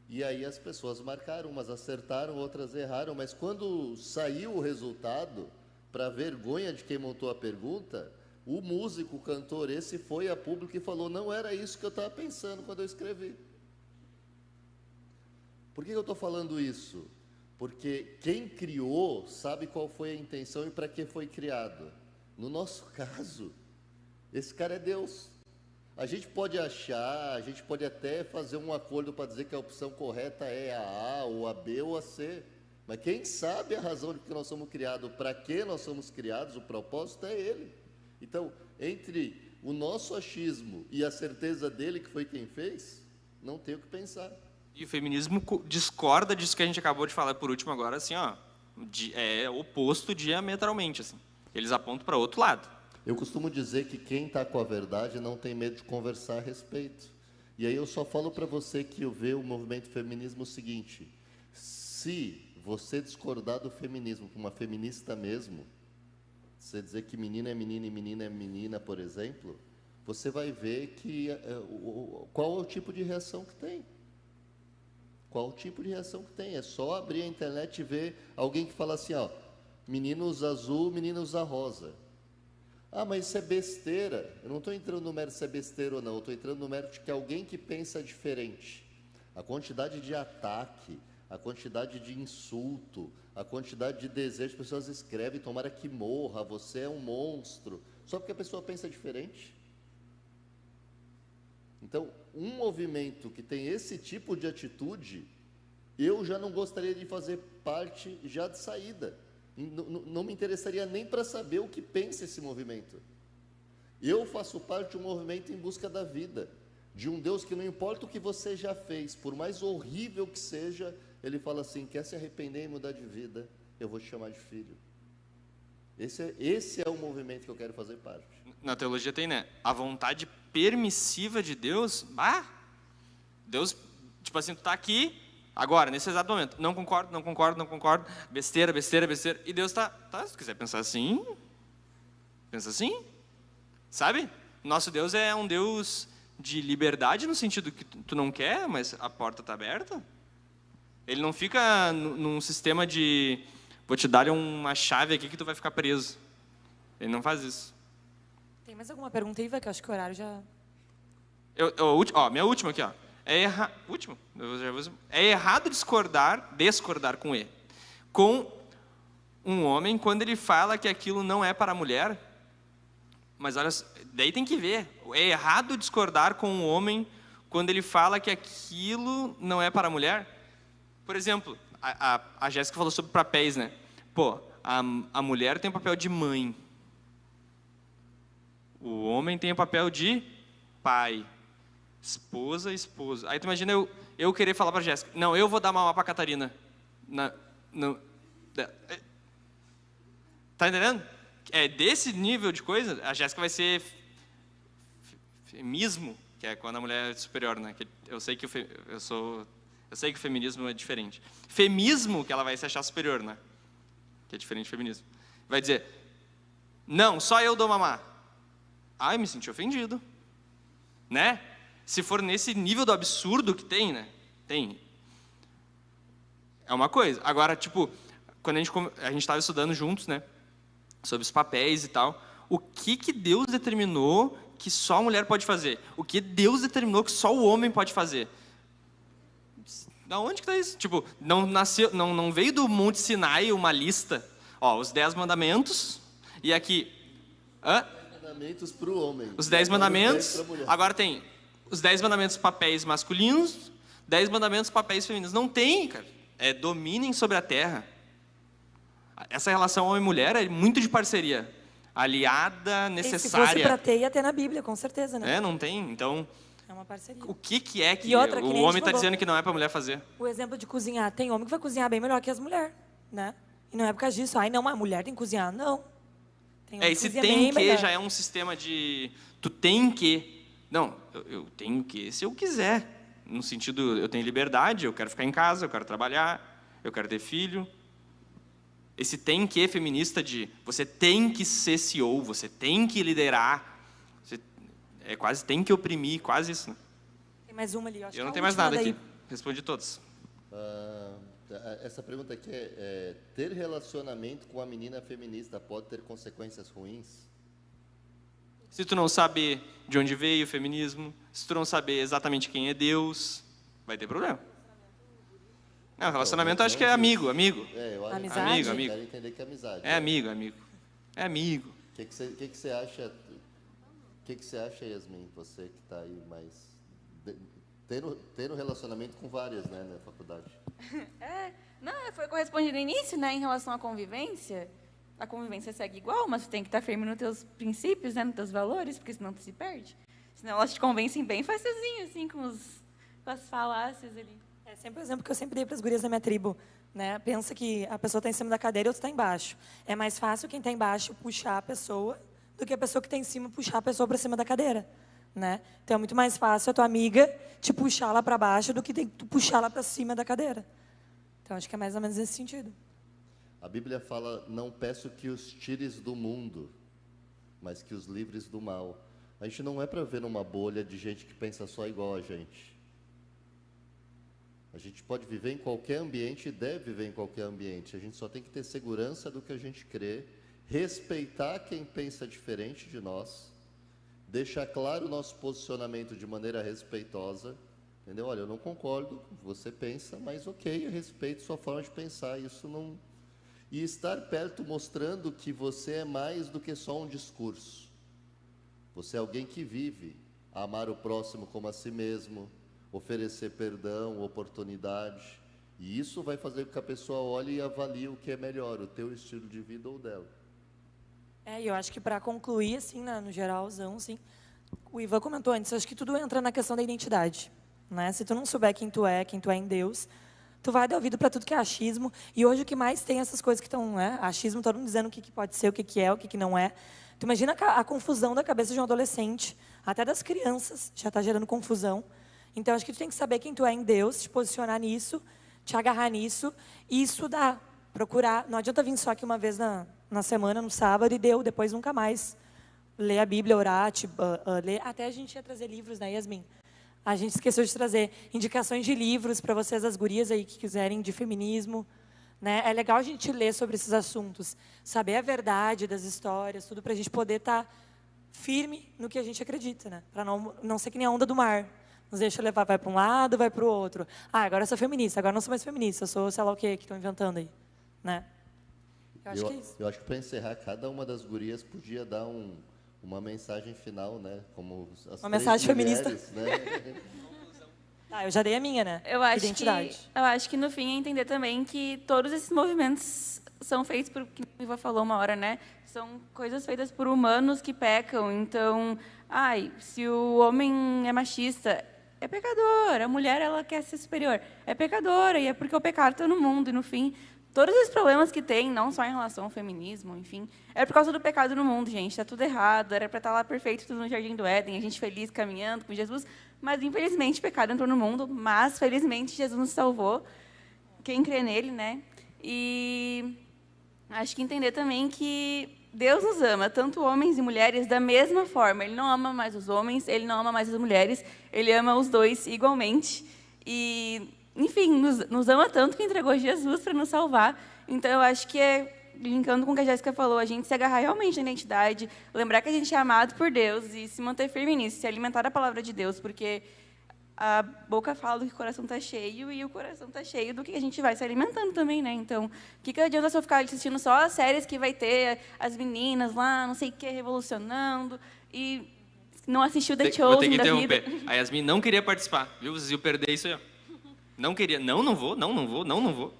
E aí as pessoas marcaram, umas acertaram, outras erraram, mas quando saiu o resultado, para vergonha de quem montou a pergunta, o músico, o cantor, esse foi a público e falou: não era isso que eu estava pensando quando eu escrevi. Por que eu estou falando isso? Porque quem criou sabe qual foi a intenção e para que foi criado. No nosso caso, esse cara é Deus. A gente pode achar, a gente pode até fazer um acordo para dizer que a opção correta é a A, ou a B, ou a C. Mas quem sabe a razão de que nós somos criados, para que nós somos criados, o propósito é Ele. Então, entre o nosso achismo e a certeza dele, que foi quem fez, não tem o que pensar. E o feminismo discorda disso que a gente acabou de falar por último agora, assim, ó, é oposto diametralmente, assim. Eles apontam para outro lado. Eu costumo dizer que quem está com a verdade não tem medo de conversar a respeito. E aí eu só falo para você que eu vejo o movimento feminismo o seguinte: se você discordar do feminismo com uma feminista mesmo, você dizer que menina é menina e menina é menina, por exemplo, você vai ver que qual é o tipo de reação que tem. Qual o tipo de reação que tem? É só abrir a internet e ver alguém que fala assim, ó, menino usa azul, menina usa rosa. Ah, mas isso é besteira. Eu não estou entrando no mérito se é besteira ou não, eu estou entrando no mérito de que alguém que pensa diferente. A quantidade de ataque, a quantidade de insulto, a quantidade de desejo, as pessoas escrevem, tomara que morra, você é um monstro, só porque a pessoa pensa diferente. Então, um movimento que tem esse tipo de atitude, eu já não gostaria de fazer parte já de saída. Não me interessaria nem para saber o que pensa esse movimento. Eu faço parte de um movimento em busca da vida, de um Deus que não importa o que você já fez, por mais horrível que seja, Ele fala assim, quer se arrepender e mudar de vida, eu vou te chamar de filho. Esse é o movimento que eu quero fazer parte. Na teologia tem, né? A vontade permissiva de Deus. Deus, tipo assim, tu tá aqui, agora, nesse exato momento. Não concordo, não concordo, não concordo. Besteira, besteira, besteira. E Deus tá, se tu quiser pensar assim, pensa assim. Sabe? Nosso Deus é um Deus de liberdade, no sentido que tu não quer, mas a porta tá aberta. Ele não fica num sistema de... Vou te dar uma chave aqui que tu vai ficar preso. Ele não faz isso. Tem mais alguma pergunta aí, Iva, que eu acho que o horário já... Minha última aqui, ó. É errado discordar com ele. Com um homem, quando ele fala que aquilo não é para a mulher. Mas olha, daí tem que ver. É errado discordar com um homem quando ele fala que aquilo não é para a mulher. Por exemplo, a Jéssica falou sobre papéis, né? Pô, a mulher tem o papel de mãe. O homem tem o papel de pai. Esposa, esposo. Aí tu imagina eu querer falar pra Jéssica, não, eu vou dar mamar pra Catarina. Tá entendendo? É desse nível de coisa, a Jéssica vai ser feminismo, que é quando a mulher é superior, né? Eu sei que o feminismo é diferente. Femismo, que ela vai se achar superior, né? Que é diferente de feminismo. Vai dizer, não, só eu dou mamar. Ai, me senti ofendido. Né? Se for nesse nível do absurdo que tem, né? Tem. É uma coisa. Agora, tipo, quando a gente estava estudando juntos, né? Sobre os papéis e tal. O que Deus determinou que só a mulher pode fazer? O que Deus determinou que só o homem pode fazer? Da onde que tá isso? Tipo, não veio do Monte Sinai uma lista. Ó, os 10 mandamentos. E aqui... Mandamentos para o homem. Os 10 mandamentos. Agora tem os 10 mandamentos papéis masculinos, 10 mandamentos papéis femininos. Não tem, cara. Dominem sobre a terra. Essa relação homem e mulher é muito de parceria. Aliada, necessária. Se fosse para ter, ia ter na Bíblia, com certeza, né? Não tem. Então, é uma parceria. o que é que outra, o homem está dizendo que não é para a mulher fazer? O exemplo de cozinhar. Tem homem que vai cozinhar bem melhor que as mulheres, né? E não é por causa disso. Ai, não, a mulher tem que cozinhar. Não. E se tem que, já é um sistema de... Tu tem que... Não, eu tenho que se eu quiser. No sentido, eu tenho liberdade, eu quero ficar em casa, eu quero trabalhar, eu quero ter filho. esse tem que feminista de você tem que ser CEO, você tem que liderar, você quase tem que oprimir, quase isso. Né? Tem mais uma ali, eu acho que Eu é não a tenho mais última nada daí. aqui. Respondi todos. Essa pergunta aqui ter relacionamento com a menina feminista pode ter consequências ruins? Se tu não saber de onde veio o feminismo, se tu não saber exatamente quem é Deus, vai ter problema. Não, relacionamento eu acho que é amigo. Eu acho Amizade? que eu quero entender que é amizade. É amigo. É amigo. O que você acha? O que você acha, Yasmin? Você que está aí mais tendo relacionamento com várias, né, na faculdade. Não, foi o que eu respondi no início, né, em relação à convivência. A convivência segue igual, mas tu tem que estar firme nos teus princípios, né, nos teus valores, porque senão tu se perde. Senão elas te convencem bem facilzinho, assim, com as falácias ali. É sempre o exemplo que eu sempre dei para as gurias da minha tribo, né? Pensa que a pessoa está em cima da cadeira e outra está embaixo. É mais fácil quem está embaixo puxar a pessoa do que a pessoa que está em cima puxar a pessoa para cima da cadeira, né? Então é muito mais fácil a tua amiga te puxar lá para baixo do que tu puxar lá para cima da cadeira. Então acho que é mais ou menos nesse sentido. A Bíblia fala: não peço que os tires do mundo, mas que os livres do mal. A gente não é para ver numa bolha de gente que pensa só igual a gente. A gente pode viver em qualquer ambiente e deve viver em qualquer ambiente. A gente só tem que ter segurança do que a gente crê, respeitar quem pensa diferente de nós, deixar claro o nosso posicionamento de maneira respeitosa. Entendeu? Olha, eu não concordo com o que você pensa, mas ok, eu respeito sua forma de pensar. Isso não... E estar perto mostrando que você é mais do que só um discurso. Você é alguém que vive, amar o próximo como a si mesmo, oferecer perdão, oportunidade. E isso vai fazer com que a pessoa olhe e avalie o que é melhor, o teu estilo de vida ou dela. E eu acho que para concluir, assim, no geralzão, assim, o Ivan comentou antes, acho que tudo entra na questão da identidade, né? Se tu não souber quem tu é em Deus, tu vai dar ouvido para tudo que é achismo. E hoje o que mais tem essas coisas que estão, né? Achismo, todo mundo dizendo o que pode ser, o que é, o que não é. Tu imagina a confusão da cabeça de um adolescente, até das crianças, já está gerando confusão. Então, acho que tu tem que saber quem tu é em Deus, te posicionar nisso, te agarrar nisso e estudar, procurar. Não adianta vir só aqui uma vez na semana, no sábado, e depois nunca mais ler a Bíblia, orar, ler. Até a gente ia trazer livros, né, Yasmin? A gente esqueceu de trazer indicações de livros para vocês, as gurias aí que quiserem, de feminismo. Né? É legal a gente ler sobre esses assuntos, saber a verdade das histórias, tudo para a gente poder estar firme no que a gente acredita, né? Para não ser que nem a onda do mar. Nos deixa levar, vai para um lado, vai para o outro. Agora eu sou feminista, agora não sou mais feminista, eu sou sei lá o que estão inventando aí. Né? Eu acho que é isso. Eu acho que para encerrar, cada uma das gurias podia dar uma mensagem final, né? Como as uma mensagem mulheres, feminista. Né? Eu já dei a minha, né? Eu acho Identidade. eu acho que no fim é entender também que todos esses movimentos são feitos por, que o Ivan falou uma hora, né? São coisas feitas por humanos que pecam. Então, se o homem é machista, é pecador. A mulher, ela quer ser superior, é pecadora. E é porque o pecado está no mundo. E no fim, todos os problemas que tem, não só em relação ao feminismo, enfim, é por causa do pecado no mundo, gente. Está tudo errado. Era para estar lá perfeito, tudo no Jardim do Éden, a gente feliz caminhando com Jesus. Mas, infelizmente, o pecado entrou no mundo. Mas, felizmente, Jesus nos salvou. Quem crê nele, né? E acho que entender também que Deus nos ama, tanto homens e mulheres, da mesma forma. Ele não ama mais os homens, ele não ama mais as mulheres, ele ama os dois igualmente. E, enfim, nos ama tanto que entregou Jesus para nos salvar. Então, eu acho que linkando com o que a Jéssica falou, a gente se agarrar realmente na identidade, lembrar que a gente é amado por Deus e se manter firme nisso, se alimentar da palavra de Deus, porque a boca fala do que o coração está cheio e o coração está cheio do que a gente vai se alimentando também, né? Então, o que adianta se eu ficar assistindo só as séries que vai ter as meninas lá, não sei o que, revolucionando, e não assistiu The Chosen da vida? Vou ter que interromper. A Yasmin não queria participar, viu? Vocês iam perder isso aí, ó. Não queria. Não vou.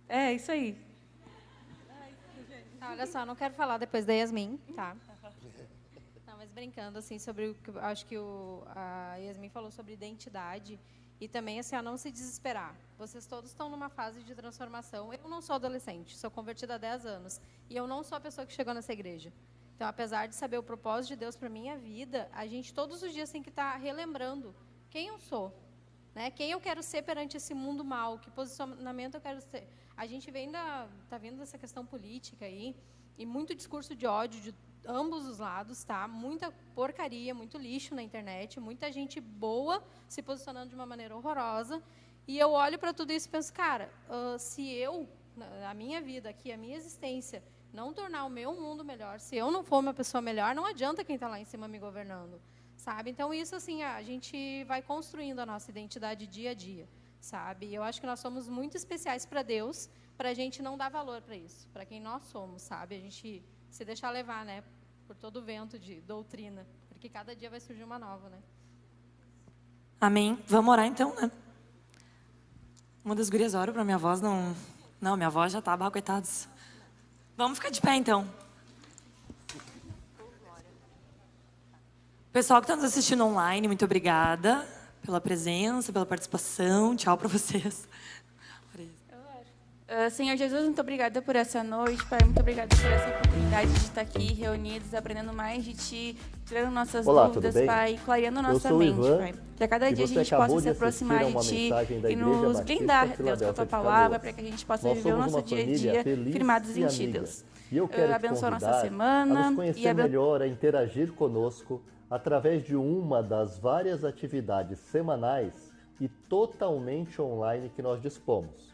É, isso aí. Olha só, não quero falar depois da Yasmin, tá? Não, mas brincando, assim, sobre o que acho que a Yasmin falou sobre identidade e também, assim, a não se desesperar. Vocês todos estão numa fase de transformação. Eu não sou adolescente, sou convertida há 10 anos e eu não sou a pessoa que chegou nessa igreja. Então, apesar de saber o propósito de Deus para minha vida, a gente todos os dias tem que estar relembrando quem eu sou, né? Quem eu quero ser perante esse mundo mal, que posicionamento eu quero ter. A gente tá vendo essa questão política aí, e muito discurso de ódio de ambos os lados, tá? Muita porcaria, muito lixo na internet, muita gente boa se posicionando de uma maneira horrorosa. E eu olho para tudo isso e penso, cara, se eu, a minha vida aqui, a minha existência, não tornar o meu mundo melhor, se eu não for uma pessoa melhor, não adianta quem está lá em cima me governando, sabe? Então, isso, assim, a gente vai construindo a nossa identidade dia a dia, sabe? E eu acho que nós somos muito especiais para Deus, para a gente não dar valor para isso, para quem nós somos, sabe? A gente se deixar levar, né, por todo o vento de doutrina, porque cada dia vai surgir uma nova, né? Amém. Vamos orar, então, né? Uma das gurias ora para minha voz não... Não, minha voz já tá, coitados. Vamos ficar de pé, então. Pessoal que está nos assistindo online, muito obrigada pela presença, pela participação. Tchau para vocês. Senhor Jesus, muito obrigada por essa noite, Pai. Muito obrigada por essa oportunidade de estar aqui reunidos, aprendendo mais de Ti, tirando nossas dúvidas, Pai, clareando nossa mente, Pai. Que a cada dia a gente possa se aproximar de Ti e nos blindar, Deus, com a Tua palavra, para que a gente possa viver o nosso dia a dia firmados em Ti, Deus. E eu quero abençoa te nossa semana a nos conhecer melhor, a interagir conosco através de uma das várias atividades semanais e totalmente online que nós dispomos.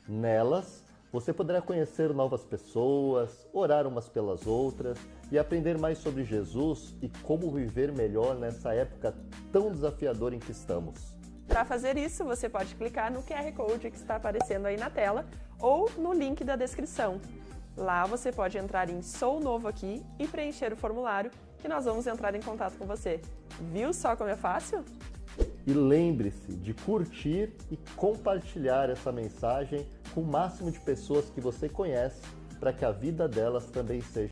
Nelas, você poderá conhecer novas pessoas, orar umas pelas outras e aprender mais sobre Jesus e como viver melhor nessa época tão desafiadora em que estamos. Para fazer isso, você pode clicar no QR Code que está aparecendo aí na tela ou no link da descrição. Lá você pode entrar em Sou Novo Aqui e preencher o formulário que nós vamos entrar em contato com você. Viu só como é fácil? E lembre-se de curtir e compartilhar essa mensagem com o máximo de pessoas que você conhece, para que a vida delas também seja